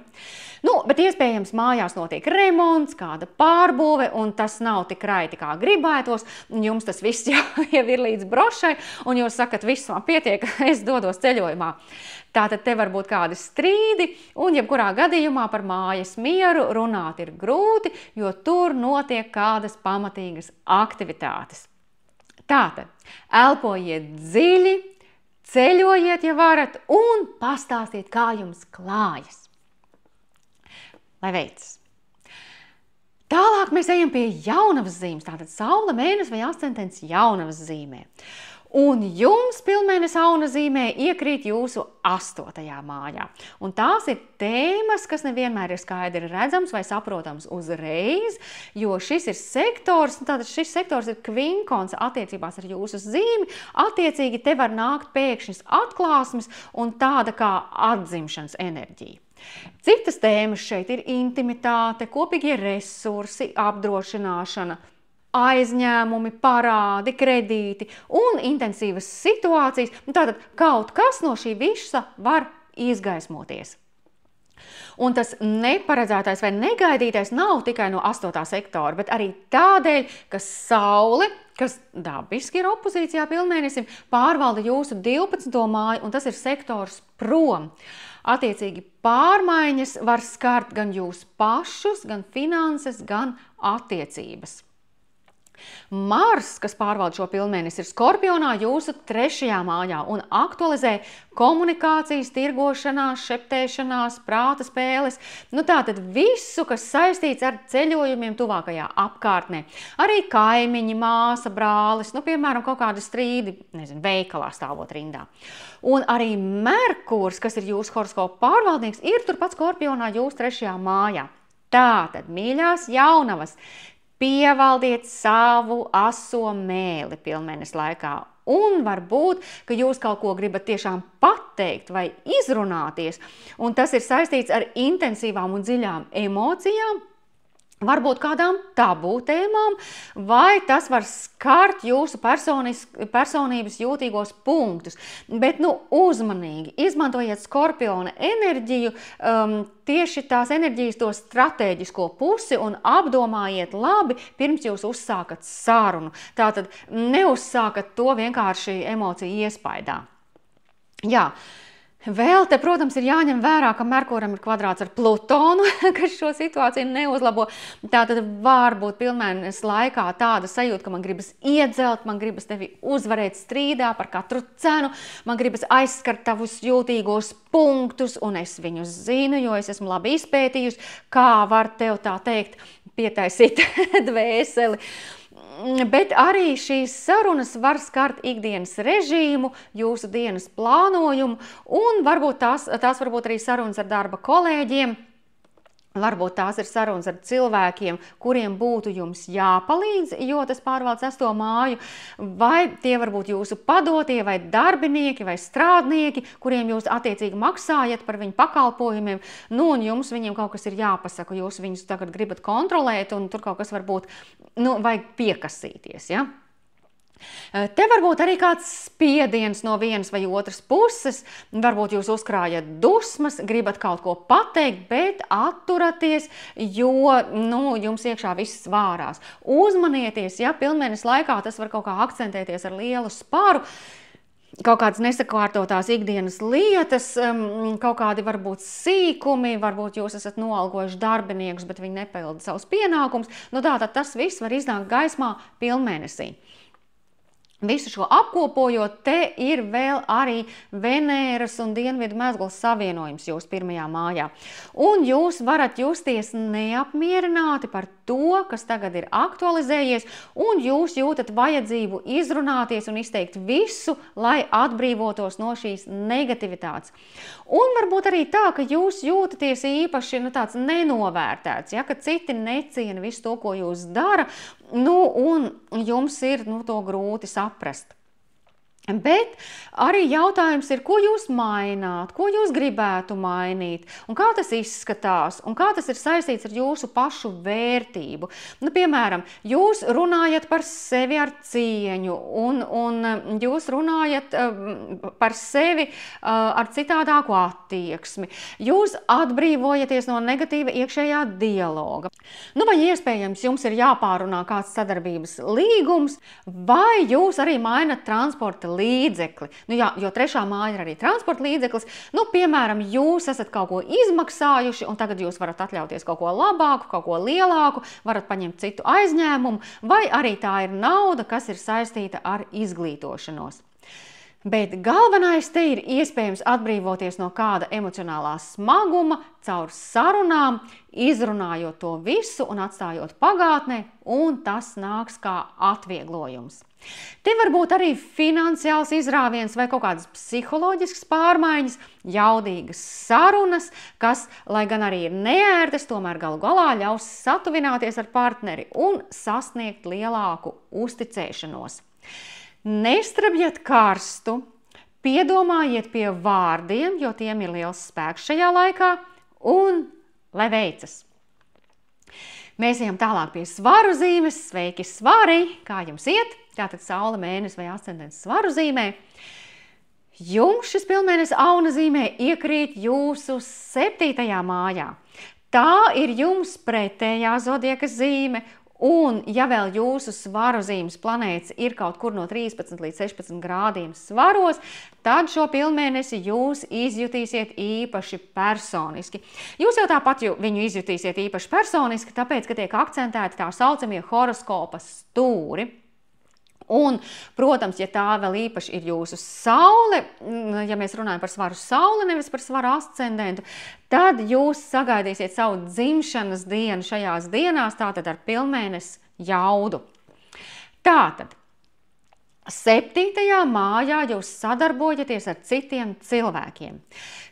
Bet iespējams mājās notiek remonts, kāda pārbūve, un tas nav tik raiti, kā gribētos. Jums tas viss jau ir līdz brošai, un jūs sakat, viss man pietiek, es dodos ceļojumā. Tātad te var būt kādi strīdi, un jebkurā gadījumā par mājas mieru runāt ir grūti, jo tur notiek kādas pamatīgas aktivitātes. Tātad, elpojiet dziļi, ceļojiet, ja varat, un pastāstiet, kā jums klājas. Lai veicas! Tālāk mēs ejam pie jaunavas zīmes, tātad saule, mēnesis vai ascendents jaunavas zīmē. Un jums pilnmēnesis auna zīmē iekrīt jūsu 8. mājā. Un tās ir tēmas, kas nevienmēr ir skaidri redzams vai saprotams uzreiz, jo šis ir sektors, tātad šis sektors ir kvinkons attiecībās ar jūsu zīmi, attiecīgi te var nākt pēkšņas atklāsmes un tāda kā atzimšanas enerģija. Citas tēmas šeit ir intimitāte, kopīgie resursi, apdrošināšana, aizņēmumi, parādi, kredīti un intensīvas situācijas. Tātad kaut kas no šī visa var izgaismoties. Un tas neparedzētais vai negaidītais nav tikai no 8. sektora, bet arī tādēļ, ka saule, kas dabiski ir opozīcijā pilnmēnesim, pārvalda jūsu 12. māju, un tas ir sektors prom. Attiecīgi pārmaiņas var skart gan jūs pašus, gan finanses, gan attiecības. Mars, kas pārvalda šo pilnmēnesi, ir Skorpionā jūsu 3. mājā un aktualizē komunikācijas, tirgošanās, šeptēšanās, prāta spēles. Tātad visu, kas saistīts ar ceļojumiem tuvākajā apkārtnē. Arī kaimiņi, māsa, brālis, piemēram, kaut kādi strīdi, veikalā stāvot rindā. Un arī Merkurs, kas ir jūsu horoskopa pārvaldnieks, ir turpat Skorpionā jūsu 3. mājā. Tātad, mīļās jaunavas, pievaldiet savu aso mēli pilnmēnesi laikā. Un varbūt, ka jūs kaut ko gribat tiešām pateikt vai izrunāties, un tas ir saistīts ar intensīvām un dziļām emocijām, varbūt kādām tabū tēmām, vai tas var skart jūsu personības jūtīgos punktus. Bet uzmanīgi, izmantojiet Skorpiona enerģiju, tieši tās enerģijas to stratēģisko pusi un apdomājiet labi, pirms jūs uzsākat sarunu. Tātad neuzsākat to vienkārši emociju iespaidā. Jā. Vēl te, protams, ir jāņem vērā, ka Merkuram ir kvadrāts ar Plutonu, kas šo situāciju neuzlabo. Tātad var būt pilnmēnesis laikā tāda sajūta, ka man gribas iedzelt, man gribas tevi uzvarēt strīdā par katru cenu, man gribas aizskart tavus jūtīgos punktus, un es viņus zinu, jo es esmu labi izpētījusi, kā var tev tā teikt pietaisīt dvēseli. Bet arī šīs sarunas var skart ikdienas režīmu, jūsu dienas plānojumu, un varbūt tās varbūt arī sarunas ar darba kolēģiem. Varbūt tās ir sarunas ar cilvēkiem, kuriem būtu jums jāpalīdz, jo tas pārvalda 6. māju, vai tie varbūt jūsu padotie, vai darbinieki, vai strādnieki, kuriem jūs attiecīgi maksājat par viņu pakalpojumiem, un jums viņiem kaut kas ir jāpasaka, jūs viņus tagad gribat kontrolēt, un tur kaut kas varbūt, vajag piekasīties, ja? Te varbūt arī kāds spiediens no vienas vai otras puses, varbūt jūs uzkrājat dusmas, gribat kaut ko pateikt, bet atturaties, jo jums iekšā viss svārās. Uzmanieties, ja pilnmēnesis laikā tas var kaut kā akcentēties ar lielu sparu, kaut kādas nesakārtotās ikdienas lietas, kaut kādi varbūt sīkumi, varbūt jūs esat noalgojuši darbiniekus, bet viņi nepilda savus pienākumus. Tātad tas viss var iznākt gaismā pilnmēnesī. Visu šo apkopojot, te ir vēl arī Venēras un Dienvidu mezglas savienojums jūsu 1. mājā. Un jūs varat justies neapmierināti par to, kas tagad ir aktualizējies, un jūs jūtat vajadzību izrunāties un izteikt visu, lai atbrīvotos no šīs negativitātes. Un varbūt arī tā, ka jūs jūtaties īpaši tāds nenovērtēts, ja, ka citi neciena visu to, ko jūs dara, un jums ir to grūti saprast. Bet arī jautājums ir, ko jūs maināt, ko jūs gribētu mainīt, un kā tas izskatās, un kā tas ir saistīts ar jūsu pašu vērtību. Piemēram, jūs runājat par sevi ar cieņu, un jūs runājat par sevi ar citādāku attieksmi. Jūs atbrīvojaties no negatīva iekšējā dialoga. Vai iespējams jums ir jāpārunā kāds sadarbības līgums, vai jūs arī mainat transporta līdzekli. Jo 3. māja ir arī transporta līdzeklis. Piemēram, jūs esat kaut ko izmaksājuši, un tagad jūs varat atļauties kaut ko labāku, kaut ko lielāku, varat paņemt citu aizņēmumu, vai arī tā ir nauda, kas ir saistīta ar izglītošanos. Bet galvenais te ir iespējams atbrīvoties no kāda emocionālā smaguma caur sarunām, izrunājot to visu un atstājot pagātnē, un tas nāks kā atvieglojums. Te var būt arī finansiāls izrāviens vai kaut kādas psiholoģiskas pārmaiņas, jaudīgas sarunas, kas, lai gan arī ir neērtas, tomēr galu galā ļaus satuvināties ar partneri un sasniegt lielāku uzticēšanos. Nestrabjiet karstu, piedomājiet pie vārdiem, jo tiem ir liels spēks šajā laikā, un lai veicas! Mēs ejam tālāk pie svaru zīmes. Sveiki, svari! Kā jums iet? Tātad saule, mēnesis vai ascendents svaru zīmē. Jums šis pilnmēnesis auna zīmē iekrīt jūsu 7. mājā. Tā ir jums pretējā zodieka zīme. Un, ja vēl jūsu svaru zīmes planētas ir kaut kur no 13 līdz 16 grādiem svaros, tad šo pilnmēnesi jūs izjutīsiet īpaši personiski. Jūs jau tāpat viņu izjutīsiet īpaši personiski, tāpēc, ka tiek akcentēti tā saucamie horoskopa stūri. Un, protams, ja tā vēl īpaši ir jūsu saule, ja mēs runājam par svaru sauli, nevis par svaru ascendentu, tad jūs sagaidīsiet savu dzimšanas dienu šajās dienās, tātad ar pilnmēnesi jaudu. Tātad, 7. mājā jūs sadarbojaties ar citiem cilvēkiem.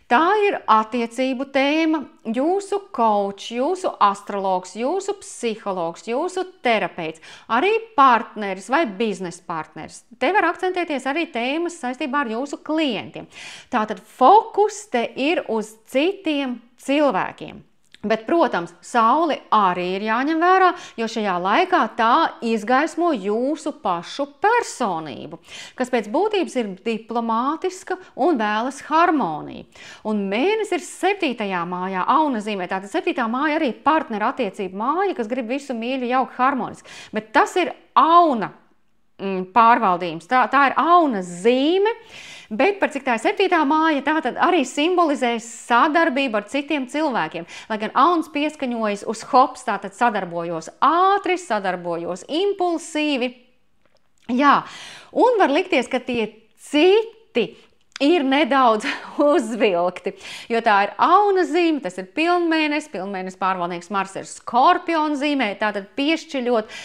Tā ir attiecību tēma, jūsu coach, jūsu astrologs, jūsu psihologs, jūsu terapeits, arī partneris vai biznesa partneris. Te var akcentēties arī tēmas saistībā ar jūsu klientiem. Tātad fokus te ir uz citiem cilvēkiem. Bet, protams, sauli arī ir jāņem vērā, jo šajā laikā tā izgaismo jūsu pašu personību, kas pēc būtības ir diplomātiska un vēlas harmoniju. Un mēnesis ir 7. mājā, auna zīmē, tātad 7. māja arī partneru attiecību māja, kas grib visu mīļu, jauku, harmoniski. Bet tas ir auna pārvaldījums, tā ir auna zīme. Bet par cik tā ir 7. māja, tā tad arī simbolizē sadarbību ar citiem cilvēkiem. Lai gan auns pieskaņojas uz hops, tātad sadarbojos ātri, sadarbojos impulsīvi. Jā, un var likties, ka tie citi ir nedaudz uzvilkti, jo tā ir auna zīme, tas ir pilnmēnesis pārvaldnieks Mars ir Skorpiona zīmē, tātad piešķiļot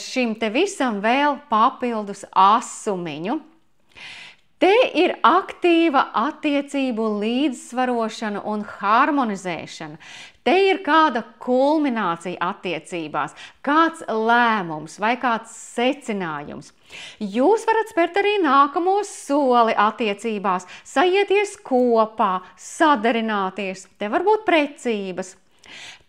šim te visam vēl papildus asumiņu. Te ir aktīva attiecību līdzsvarošana un harmonizēšana. Te ir kāda kulminācija attiecībās, kāds lēmums vai kāds secinājums. Jūs varat spērt arī nākamo soli attiecībās, sajieties kopā, sadarināties. Te var būt precības.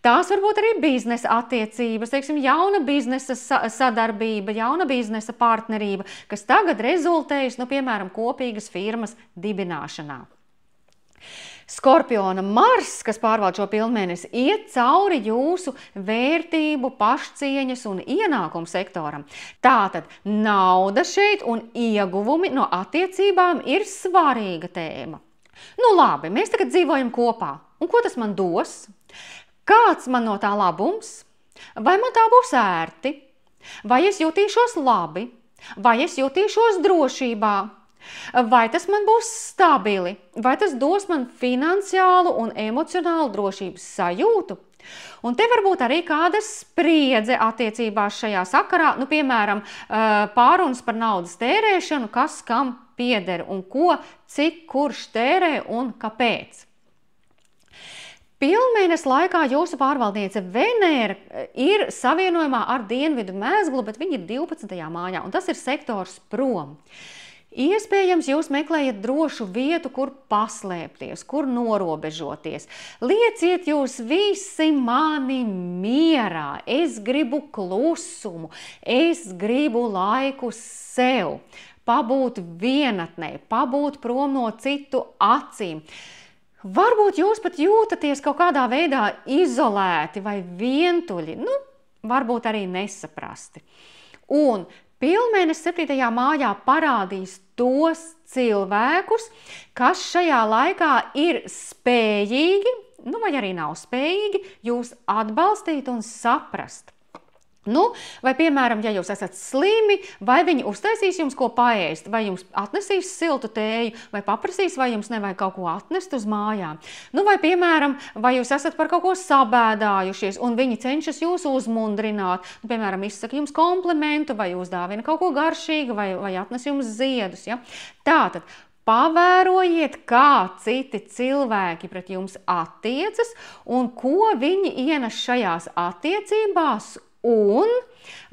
Tās var būt arī biznesa attiecības, teiksim, jauna biznesa sadarbība, jauna biznesa partnerība, kas tagad rezultējas, piemēram, kopīgas firmas dibināšanā. Skorpiona Mars, kas pārvalda šo pilnmēnesi, iet cauri jūsu vērtību, pašcieņas un ienākumu sektoram. Tātad nauda šeit un ieguvumi no attiecībām ir svarīga tēma. Labi, mēs tagad dzīvojam kopā. Un ko tas man dos? Kāds man no tā labums? Vai man tā būs ērti? Vai es jutīšos labi? Vai es jutīšos drošībā? Vai tas man būs stabili? Vai tas dos man finansiālu un emocionālu drošības sajūtu? Un te var būt arī kāda spriedze attiecībās šajā sakarā, piemēram, pārunas par naudas tērēšanu, kas kam pieder un ko, cik kurš tērē un kāpēc. Pilnmēnesi laikā jūsu pārvaldniece Venēra ir savienojumā ar dienvidu mēzglu, bet viņa ir 12. mājā, un tas ir sektors prom. Iespējams, jūs meklējat drošu vietu, kur paslēpties, kur norobežoties. Lieciet jūs visi mani mierā, es gribu klusumu, es gribu laiku sev, pabūt vienatnē, pabūt prom no citu acīm. Varbūt jūs pat jūtaties kaut kādā veidā izolēti vai vientuļi, varbūt arī nesaprasti. Un pilnmēnesis 7. mājā parādīs tos cilvēkus, kas šajā laikā ir spējīgi, vai arī nav spējīgi, jūs atbalstīt un saprast. Vai, piemēram, ja jūs esat slimi, vai viņi uztaisīs jums ko paēst, vai jums atnesīs siltu tēju, vai paprasīs, vai jums nevajag kaut ko atnest uz mājām. Vai, piemēram, vai jūs esat par kaut ko sabēdājušies, un viņi cenšas jūs uzmundrināt, piemēram, izsaka jums komplimentu, vai uzdāvina kaut ko garšīgu, vai atnes jums ziedus. Ja? Tātad, pavērojiet, kā citi cilvēki pret jums attiecas, un ko viņi ienes šajās attiecībās, un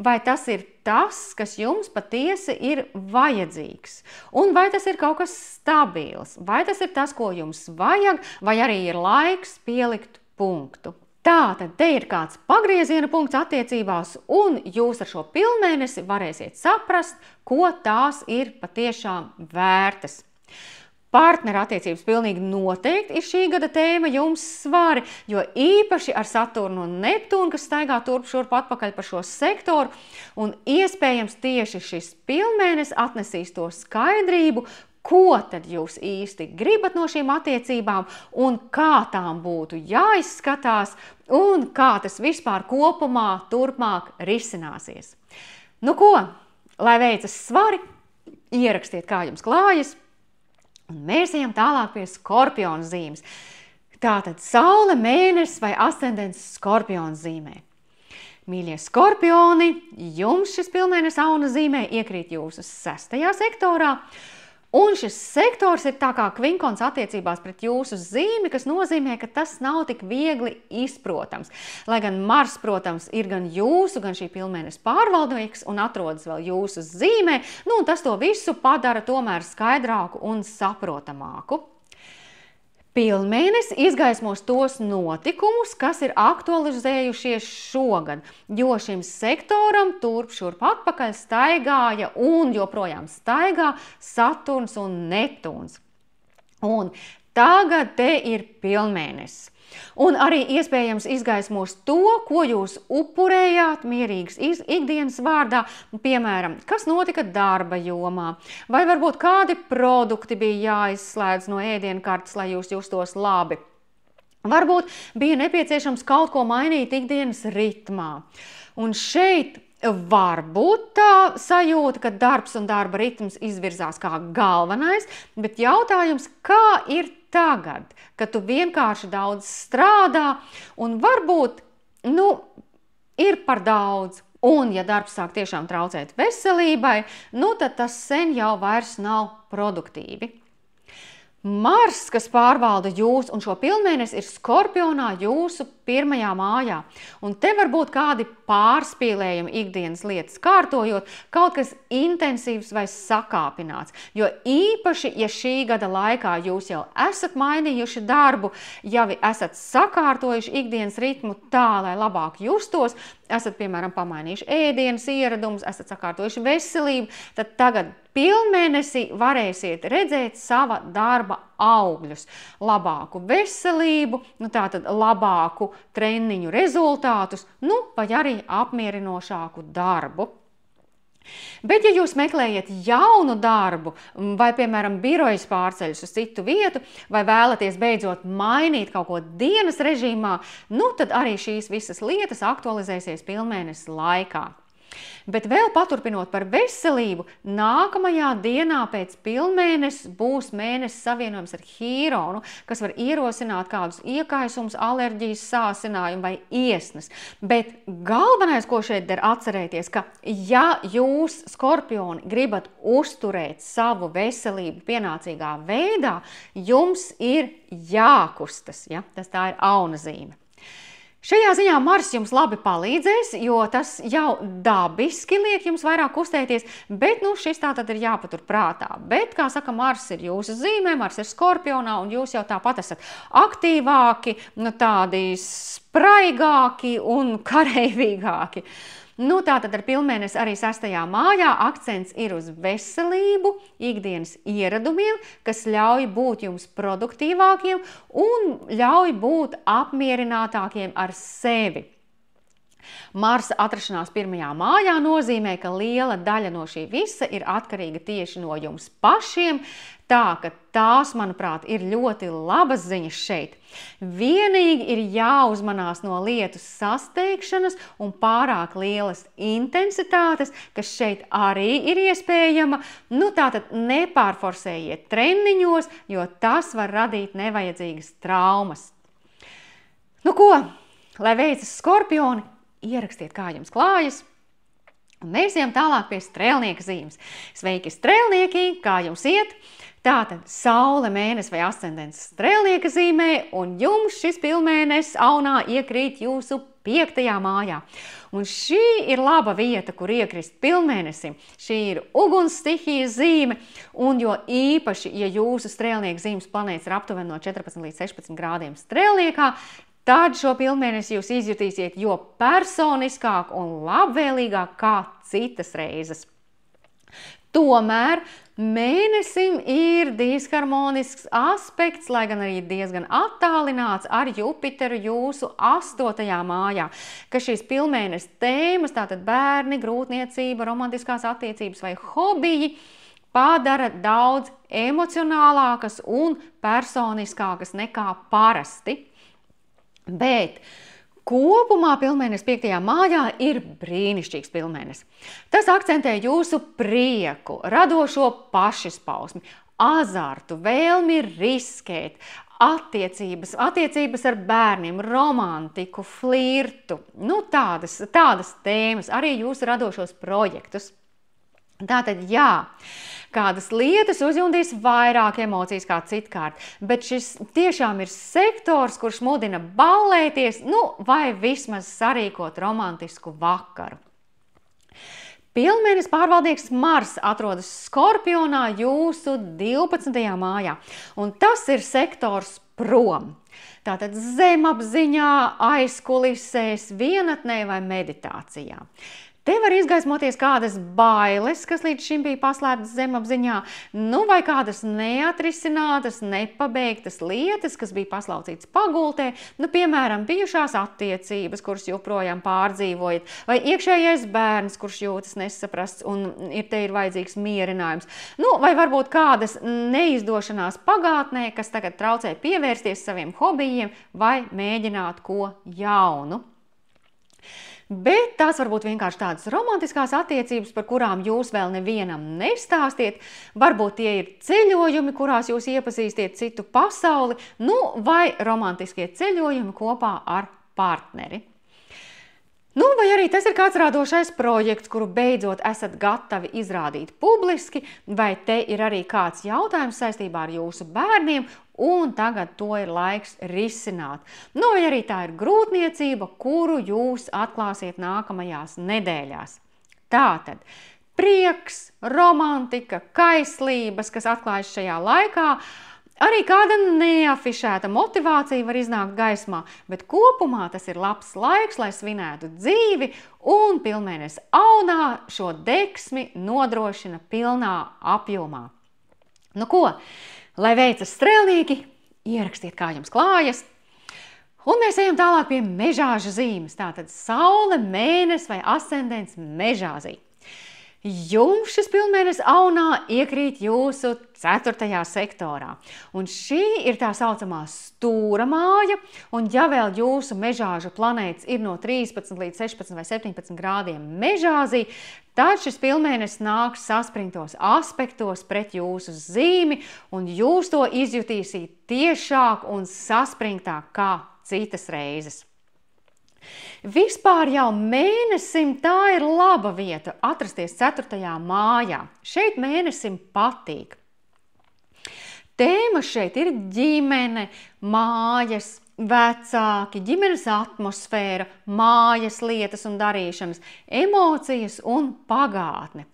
vai tas ir tas, kas jums patiesi ir vajadzīgs, un vai tas ir kaut kas stabils, vai tas ir tas, ko jums vajag, vai arī ir laiks pielikt punktu. Tātad te ir kāds pagrieziena punkts attiecībās, un jūs ar šo pilnmēnesi varēsiet saprast, ko tās ir patiešām vērtas. Partneru attiecības pilnīgi noteikti ir šī gada tēma jums svari, jo īpaši ar Saturnu un Neptūnu, kas staigā turp šurp atpakaļ pa šo sektoru, un iespējams tieši šis pilnmēnesis atnesīs to skaidrību, ko tad jūs īsti gribat no šīm attiecībām, un kā tām būtu jāizskatās, un kā tas vispār kopumā turpmāk risināsies. Ko? Lai veicas svari, ierakstiet, kā jums klājas. Un mēs ejam tālāk pie Skorpiona zīmes. Tātad Saule, mēnesis vai ascendents Skorpiona zīmē. Mīļie Skorpioni, jums šis pilnmēnesis Auna zīmē iekrīt jūsu 6. sektorā. Un šis sektors ir tā kā kvinkons attiecībās pret jūsu zīmi, kas nozīmē, ka tas nav tik viegli izprotams. Lai gan Mars, protams, ir gan jūsu, gan šī pilnmēnesis pārvaldnieks un atrodas vēl jūsu zīmē, un tas to visu padara tomēr skaidrāku un saprotamāku. Pilnmēnesis izgaismos tos notikumus, kas ir aktualizējušies šogad, jo šim sektoram turp šurp atpakaļ staigāja un joprojām staigā Saturns un Neptūns. Un tagad te ir pilnmēnesis. Un arī iespējams izgaismos to, ko jūs upurējāt mierīgas ikdienas vārdā, piemēram, kas notika darba jomā, vai varbūt kādi produkti bija jāizslēdz no ēdienkartes, lai jūs justos labi. Varbūt bija nepieciešams kaut ko mainīt ikdienas ritmā. Un šeit var būt tā sajūta, ka darbs un darba ritms izvirzās kā galvenais, bet jautājums, kā ir tagad, kad tu vienkārši daudz strādā un varbūt, ir par daudz, Un, ja darbs sāk tiešām traucēt veselībai, nu tad tas sen jau vairs nav produktīvi. Mars, kas pārvalda jūs, un šo pilnmēnesi ir Skorpionā jūsu pirmajā mājā. Un te var būt kādi pārspīlējumi ikdienas lietas kārtojot, kaut kas intensīvs vai sakāpināts. Jo īpaši, ja šī gada laikā jūs jau esat mainījuši darbu, jau esat sakārtojuši ikdienas ritmu tā, lai labāk justos, esat, piemēram, pamainījuši ēdienas ieradumus, esat sakārtojuši veselību, tad tagad pilnmēnesī varēsiet redzēt sava darba augļus, labāku veselību, tātad labāku treniņu rezultātus, vai arī apmierinošāku darbu. Bet, ja jūs meklējat jaunu darbu, vai, piemēram, birojas pārceļas uz citu vietu, vai vēlaties beidzot mainīt kaut ko dienas režīmā, tad arī šīs visas lietas aktualizēsies pilnmēnesis laikā. Bet vēl paturpinot par veselību, nākamajā dienā pēc pilnmēnesis būs mēnesis savienojums ar Hīronu, kas var ierosināt kādus iekaisumus, alerģijas sāsinājumu vai iesnas. Bet galvenais, ko šeit der atcerēties, ka ja jūs, Skorpioni, gribat uzturēt savu veselību pienācīgā veidā, jums ir jākustas, ja? Tas tā ir aunazīme. Šajā ziņā Mars jums labi palīdzēs, jo tas jau dabiski liek jums vairāk kustēties, bet šis tātad ir jāpatur prātā. Bet, kā saka, Mars ir jūsu zīmē, Mars ir Skorpionā, un jūs jau tāpat esat aktīvāki, tādi spraigāki un kareivīgāki. Tātad ar pilnmēnesi arī 6. mājā akcents ir uz veselību, ikdienas ieradumiem, kas ļauj būt jums produktīvākiem un ļauj būt apmierinātākiem ar sevi. Marsa atrašanās 1. mājā nozīmē, ka liela daļa no šī visa ir atkarīga tieši no jums pašiem, tā ka tās, manuprāt, ir ļoti labas ziņas šeit. Vienīgi ir jāuzmanās no lietu sasteigšanas un pārāk lielas intensitātes, kas šeit arī ir iespējama. Tātad nepārforsējiet treniņos, jo tas var radīt nevajadzīgas traumas. Ko? Lai veicas Skorpioni, ierakstiet, kā jums klājas. Un mēs ejam tālāk pie strēlnieka zīmes. Sveiki, strēlnieki, kā jums iet? Tātad Saule, mēnesis vai ascendents strēlnieka zīmē, un jums šis pilnmēnesis aunā iekrīt jūsu 5. mājā. Un šī ir laba vieta, kur iekrist pilnmēnesim. Šī ir uguns stihijas zīme, un jo īpaši, ja jūsu strēlnieka zīmes planētas ir aptuveni no 14 līdz 16 grādiem strēlniekā, tad šo pilnmēnesi jūs izjutīsiet jo personiskāk un labvēlīgāk kā citas reizes. Tomēr mēnesim ir disharmonisks aspekts, lai gan arī diezgan attālināts ar Jupiteru jūsu 8. mājā, ka šīs pilnmēnesis tēmas, tātad bērni, grūtniecība, romantiskās attiecības vai hobiji, padara daudz emocionālākas un personiskākas nekā parasti. Bet kopumā pilnmēnesis 5. mājā ir brīnišķīgs pilnmēnesis. Tas akcentē jūsu prieku, radošo pašizpausmi, azartu, vēlmi riskēt, attiecības ar bērniem, romantiku, flirtu, tādas tēmas, arī jūsu radošos projektus. Tātad jā, kādas lietas uzjundīs vairāk emocijas kā citkārt, bet šis tiešām ir sektors, kurš mudina ballēties, vai vismaz sarīkot romantisku vakaru. Pilnmēnesis pārvaldnieks Mars atrodas Skorpionā jūsu 12. mājā, un tas ir sektors prom. Tātad zemapziņā, aizkulisēs, vienatnē vai meditācijā. Te var izgaismoties kādas bailes, kas līdz šim bija paslēptas zemapziņā, vai kādas neatrisinātas, nepabeigtas lietas, kas bija paslaucītas pagultē, piemēram, bijušās attiecības, kuras joprojām pārdzīvojat, vai iekšējais bērns, kurš jūtas nesaprasts un te ir vajadzīgs mierinājums, vai varbūt kādas neizdošanās pagātnē, kas tagad traucē pievērsties saviem hobijiem vai mēģināt ko jaunu. Bet tās var būt vienkārši tādas romantiskās attiecības, par kurām jūs vēl nevienam nestāstiet. Varbūt tie ir ceļojumi, kurās jūs iepazīstiet citu pasauli, vai romantiskie ceļojumi kopā ar partneri. Nu, vai arī tas ir kāds radošais projekts, kuru beidzot esat gatavi izrādīt publiski, vai te ir arī kāds jautājums saistībā ar jūsu bērniem, un tagad to ir laiks risināt. Nu, vai arī tā ir grūtniecība, kuru jūs atklāsiet nākamajās nedēļās. Tātad prieks, romantika, kaislības, kas atklājas šajā laikā, arī kāda neafišēta motivācija var iznākt gaismā, bet kopumā tas ir labs laiks, lai svinētu dzīvi, un pilnmēnesis aunā šo deksmi nodrošina pilnā apjomā. Nu ko, lai veicas strēlnieki, ierakstiet, kā jums klājas, un mēs ejam tālāk pie mežāža zīmes, tātad saule, mēnesis vai ascendents mežāzī. Jums šis pilnmēnesis aunā iekrīt jūsu 4. sektorā, un šī ir tā saucamā stūra māja, un ja vēl jūsu mežāža planētas ir no 13 līdz 16 vai 17 grādiem mežāzī, tad šis pilnmēnesis nāks saspringtos aspektos pret jūsu zīmi, un jūs to izjutīsiet tiešāk un saspringtāk kā citas reizes. Vispār jau mēnesim tā ir laba vieta atrasties 4. mājā. Šeit mēnesim patīk. Tēma šeit ir ģimene, mājas, vecāki, ģimenes atmosfēra, mājas lietas un darīšanas, emocijas un pagātne.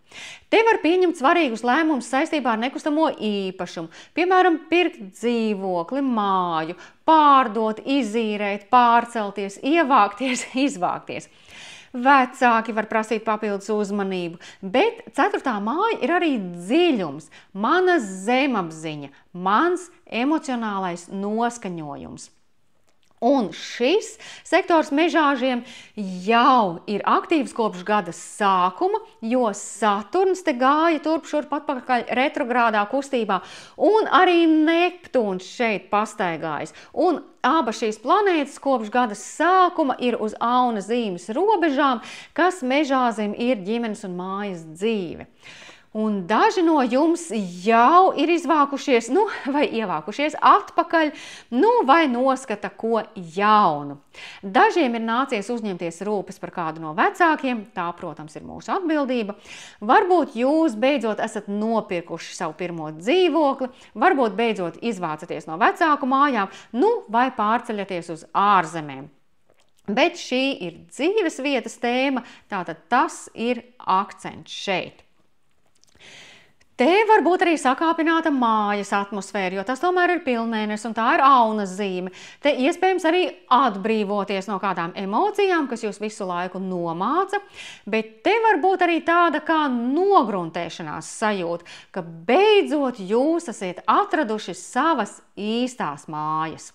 Te var pieņemt svarīgus lēmumus saistībā ar nekustamo īpašumu, piemēram, pirkt dzīvokli, māju, pārdot, izīrēt, pārcelties, ievākties, izvākties. Vecāki var prasīt papildus uzmanību, bet 4. māja ir arī dziļums, mana zemapziņa, mans emocionālais noskaņojums. Un šis sektors mežāžiem jau ir aktīvs kopš gada sākuma, jo Saturns te gāja turp šurp atpakaļ retrogrādā kustībā, un arī Neptūns šeit pastaigājas. Un abas šīs planētas kopš gada sākuma ir uz auna zīmes robežām, kas mežāzim ir ģimenes un mājas dzīve. Un daži no jums jau ir izvākušies, vai ievākušies atpakaļ, vai noskata ko jaunu. Dažiem ir nācies uzņemties rūpes par kādu no vecākiem, tā, protams, ir mūsu atbildība. Varbūt jūs beidzot esat nopirkuši savu pirmo dzīvokli, varbūt beidzot izvācaties no vecāku mājām, vai pārceļaties uz ārzemēm. Bet šī ir dzīves vietas tēma, tātad tas ir akcents šeit. Te var būt arī sakāpināta mājas atmosfēra, jo tas tomēr ir pilnmēnesis un tā ir aunas zīme. Te iespējams arī atbrīvoties no kādām emocijām, kas jūs visu laiku nomāca, bet te var būt arī tāda kā nogruntēšanās sajūta, ka beidzot jūs esat atraduši savas īstās mājas.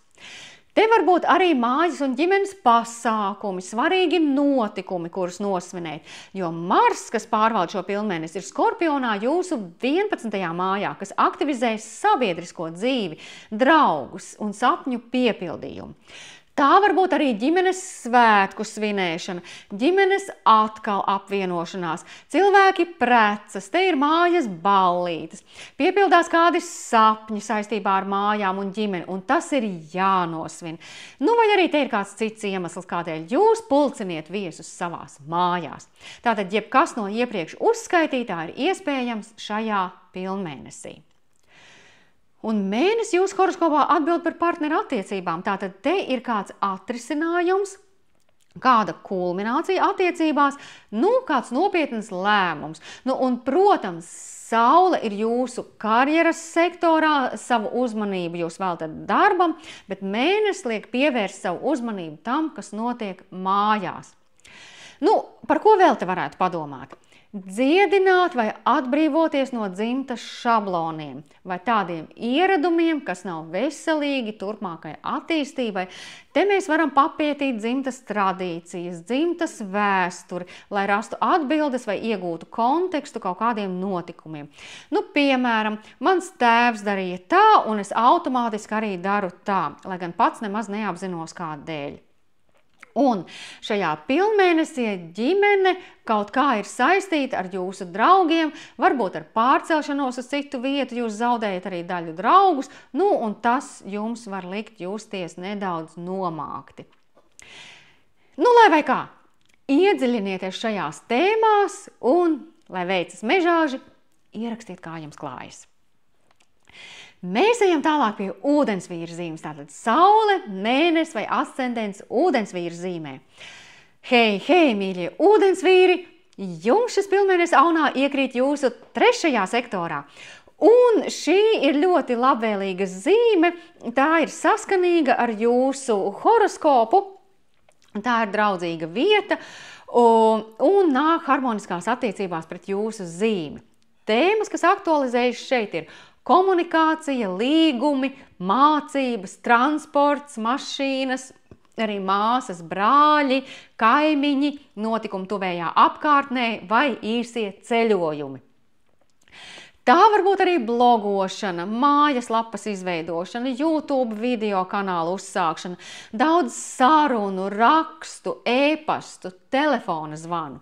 Te var būt arī mājas un ģimenes pasākumi, svarīgi notikumi, kurus nosvinēt, jo Mars, kas pārvalda šo pilnmēnesi, ir Skorpionā jūsu 11. mājā, kas aktivizē sabiedrisko dzīvi, draugus un sapņu piepildījumu. Tā var būt arī ģimenes svētku svinēšana, ģimenes atkal apvienošanās, cilvēki precas, te ir mājas ballītes, piepildās kādi sapņi saistībā ar mājām un ģimeni, un tas ir jānosvin. Vai arī te ir kāds cits iemesls, kādēļ jūs pulciniet viesus savās mājās. Tātad, jebkas no iepriekš uzskaitītā ir iespējams šajā pilnmēnesī. Un mēnesis jūsu horoskopā atbild par partneru attiecībām. Tātad te ir kāds atrisinājums, kāda kulminācija attiecībās, kāds nopietns lēmums. Un, protams, saule ir jūsu karjeras sektorā, savu uzmanību jūs veltat darbam, bet mēnesis liek pievērst savu uzmanību tam, kas notiek mājās. Par ko vēl te varētu padomāt? Dziedināt vai atbrīvoties no dzimtas šabloniem vai tādiem ieradumiem, kas nav veselīgi turpmākai attīstībai. Te mēs varam papētīt dzimtas tradīcijas, dzimtas vēsturi, lai rastu atbildes vai iegūtu kontekstu kaut kādiem notikumiem. Piemēram, mans tēvs darīja tā, un es automātiski arī daru tā, lai gan pats nemaz neapzinos kādēļ. Un šajā pilnmēnesī ģimene kaut kā ir saistīta ar jūsu draugiem, varbūt ar pārcelšanos uz citu vietu, jūs zaudējat arī daļu draugus, un tas jums var likt justies nedaudz nomākti. Lai vai kā, iedziļinieties šajās tēmās un, lai veicas mežāži, ierakstiet, kā jums klājas. Mēs ejam tālāk pie ūdensvīra zīmes, tātad saule, mēnesis vai ascendents ūdensvīra zīmē. Hei, mīļie ūdensvīri, jums šis pilnmēnesis aunā iekrīt jūsu 3. sektorā. Un šī ir ļoti labvēlīga zīme, tā ir saskanīga ar jūsu horoskopu, tā ir draudzīga vieta un nāk harmoniskās attiecībās pret jūsu zīmi. Tēmas, kas aktualizējas šeit ir komunikācija, līgumi, mācības, transports, mašīnas, arī māsas, brāļi, kaimiņi, notikumi tuvējā apkārtnē vai īsie ceļojumi. Tā var būt arī blogošana, mājaslapas izveidošana, YouTube video kanālu uzsākšana, daudz sarunu, rakstu, e-pastu, telefona zvanu.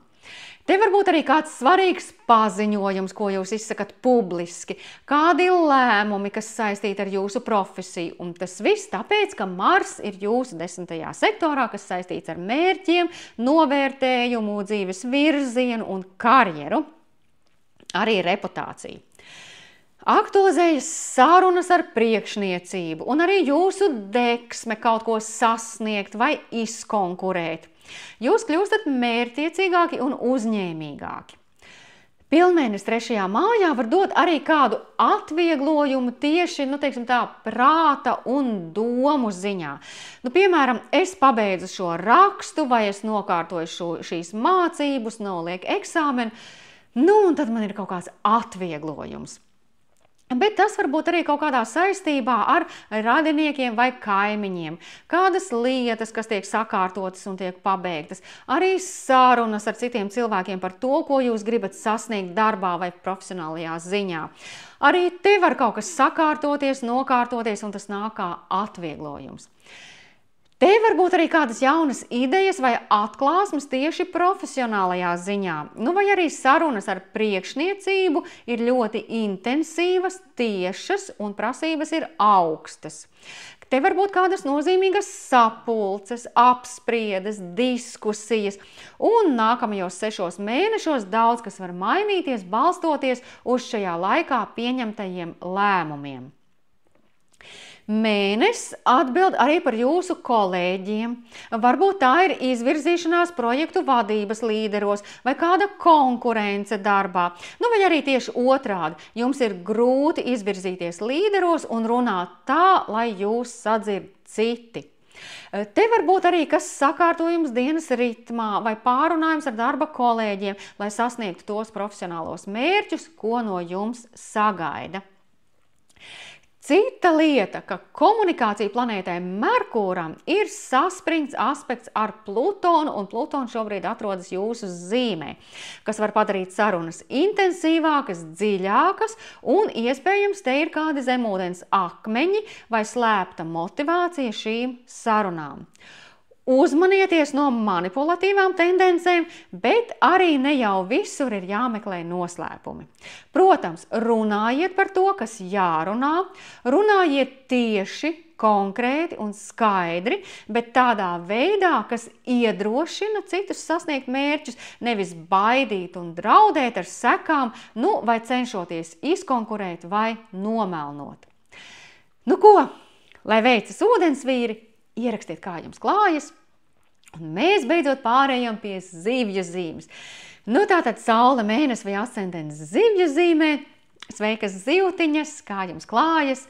Te var būt arī kāds svarīgs paziņojums, ko jūs izsakat publiski, kādi lēmumi, kas saistīti ar jūsu profesiju. Un tas viss tāpēc, ka Mars ir jūsu 10. sektorā, kas saistīts ar mērķiem, novērtējumu, dzīves virzienu un karjeru, arī reputāciju. Aktualizējas sarunas ar priekšniecību un arī jūsu deksme kaut ko sasniegt vai izkonkurēt. Jūs kļūstat mērķtiecīgāki un uzņēmīgāki. Pilnmēnesis 3. mājā var dot arī kādu atvieglojumu tieši, prāta un domu ziņā. Piemēram, es pabeidzu šo rakstu vai es nokārtoju šīs mācības, nolieku eksāmenu, un tad man ir kaut kāds atvieglojums. Bet tas var būt arī kaut kādā saistībā ar radiniekiem vai kaimiņiem. Kādas lietas, kas tiek sakārtotas un tiek pabeigtas. Arī sarunas ar citiem cilvēkiem par to, ko jūs gribat sasniegt darbā vai profesionālajā ziņā. Arī te var kaut kas sakārtoties, nokārtoties, un tas nāk kā atvieglojums. Te var būt arī kādas jaunas idejas vai atklāsmes tieši profesionālajā ziņā. Vai arī sarunas ar priekšniecību ir ļoti intensīvas, tiešas un prasības ir augstas. Te var būt kādas nozīmīgas sapulces, apspriedes, diskusijas. Un nākamajos 6 mēnešos daudz kas var mainīties, balstoties uz šajā laikā pieņemtajiem lēmumiem. Mēnesis atbild arī par jūsu kolēģiem. Varbūt tā ir izvirzīšanās projektu vadības līderos vai kāda konkurence darbā. Vai arī tieši otrādi. Jums ir grūti izvirzīties līderos un runāt tā, lai jūs sadzird citi. Te var būt arī kas sakārtojums dienas ritmā vai pārunājums ar darba kolēģiem, lai sasniegtu tos profesionālos mērķus, ko no jums sagaida. Cita lieta, ka komunikācija planētai Merkūram ir saspringts aspekts ar Plutonu, un Plutons šobrīd atrodas jūsu zīmē, kas var padarīt sarunas intensīvākas, dziļākas, un iespējams te ir kādi zemūdens akmeņi vai slēpta motivācija šīm sarunām. Uzmanieties no manipulatīvām tendencēm, bet arī ne jau visur ir jāmeklē noslēpumi. Protams, runājiet par to, kas jārunā, runājiet tieši, konkrēti un skaidri, bet tādā veidā, kas iedrošina citus sasniegt mērķus, nevis baidīt un draudēt ar sekām, vai cenšoties izkonkurēt vai nomelnot. Ko? Lai veicas ūdensvīri, ierakstiet, kā jums klājas, un mēs beidzot pārējām pie zivju zīmes. Tātad saule, mēnesis vai ascendents zivju zīmē. Sveikas zivtiņas, kā jums klājas.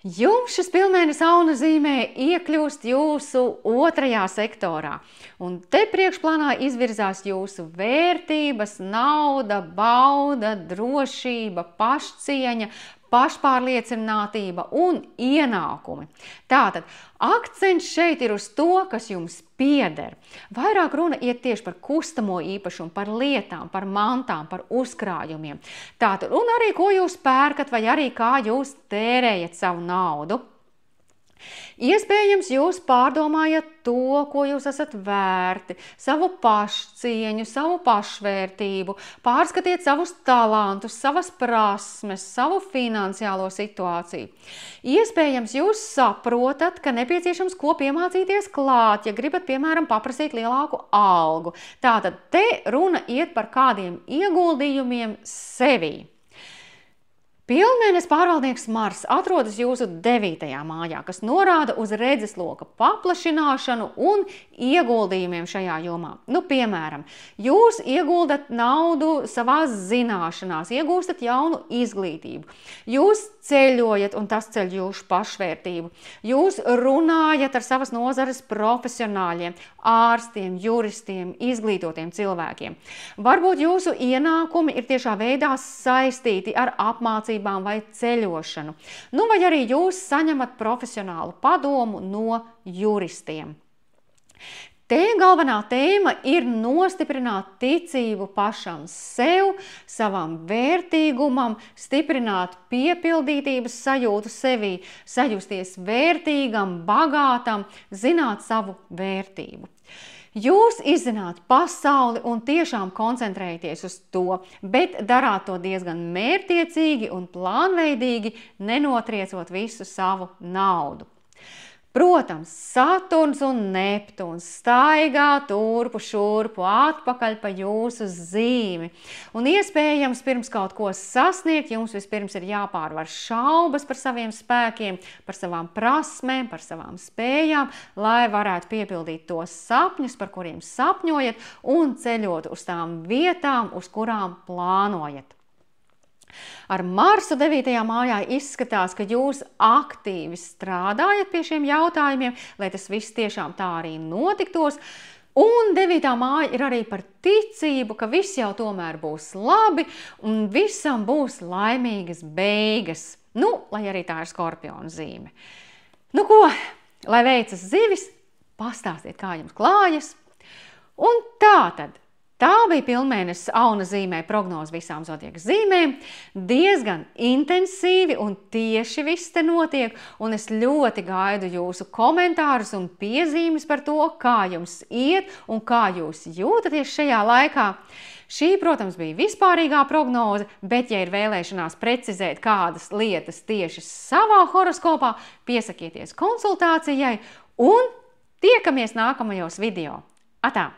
Jums šis pilnmēnesis auna zīmē iekļūst jūsu 2. sektorā. Un te priekšplānā izvirzās jūsu vērtības, nauda, bauda, drošība, pašcieņa, pašpārliecinātība un ienākumi. Tātad akcents šeit ir uz to, kas jums pieder. Vairāk runa iet tieši par kustamo īpašumu, par lietām, par mantām, par uzkrājumiem. Tātad, un arī ko jūs pērkat vai arī kā jūs tērējat savu naudu. Iespējams, jūs pārdomājat to, ko jūs esat vērti, savu pašcieņu, savu pašvērtību, pārskatiet savus talantus, savas prasmes, savu finansiālo situāciju. Iespējams, jūs saprotat, ka nepieciešams ko piemācīties klāt, ja gribat, piemēram, paprasīt lielāku algu. Tātad te runa iet par kādiem ieguldījumiem sevī. Pilnmēnesis pārvaldnieks Mars atrodas jūsu 9. mājā, kas norāda uz redzesloka paplašināšanu un ieguldījumiem šajā jomā. Piemēram, jūs ieguldat naudu savās zināšanās, iegūstat jaunu izglītību, jūs ceļojat un tas ceļ jūsu pašvērtību, jūs runājat ar savas nozares profesionāļiem, ārstiem, juristiem, izglītotiem cilvēkiem. Varbūt jūsu ienākumi ir tiešā veidā saistīti ar apmācībām vai ceļošanu. Vai arī jūs saņemat profesionālu padomu no juristiem. Te galvenā tēma ir nostiprināt ticību pašam sev, savam vērtīgumam, stiprināt piepildītības sajūtu sevī, sajusties vērtīgam, bagātam, zināt savu vērtību. Jūs izzināt pasauli un tiešām koncentrējaties uz to, bet darāt to diezgan mērķtiecīgi un plānveidīgi, nenotriecot visu savu naudu. Protams, Saturns un Neptūns staigā turpu šurpu atpakaļ pa jūsu zīmi. Un iespējams, pirms kaut ko sasniegt, jums vispirms ir jāpārvar šaubas par saviem spēkiem, par savām prasmēm, par savām spējām, lai varētu piepildīt tos sapņus, par kuriem sapņojat, un ceļot uz tām vietām, uz kurām plānojat. Ar Marsu 9. mājā izskatās, ka jūs aktīvi strādājat pie šiem jautājumiem, lai tas viss tiešām tā arī notiktos. Un 9. māja ir arī par ticību, ka viss jau tomēr būs labi un visam būs laimīgas beigas. Lai arī tā ir Skorpiona zīme. Ko, lai veicas zivis, pastāstiet, kā jums klājas. Un tātad. Tā bija pilnmēnesis Auna zīmē prognoze visām zodiaka zīmēm. Diezgan intensīvi un tieši viss te notiek, un es ļoti gaidu jūsu komentārus un piezīmes par to, kā jums iet un kā jūs jūtaties šajā laikā. Šī, protams, bija vispārīgā prognoze, bet, ja ir vēlēšanās precizēt kādas lietas tieši savā horoskopā, piesakieties konsultācijai un tiekamies nākamajos video. Atā!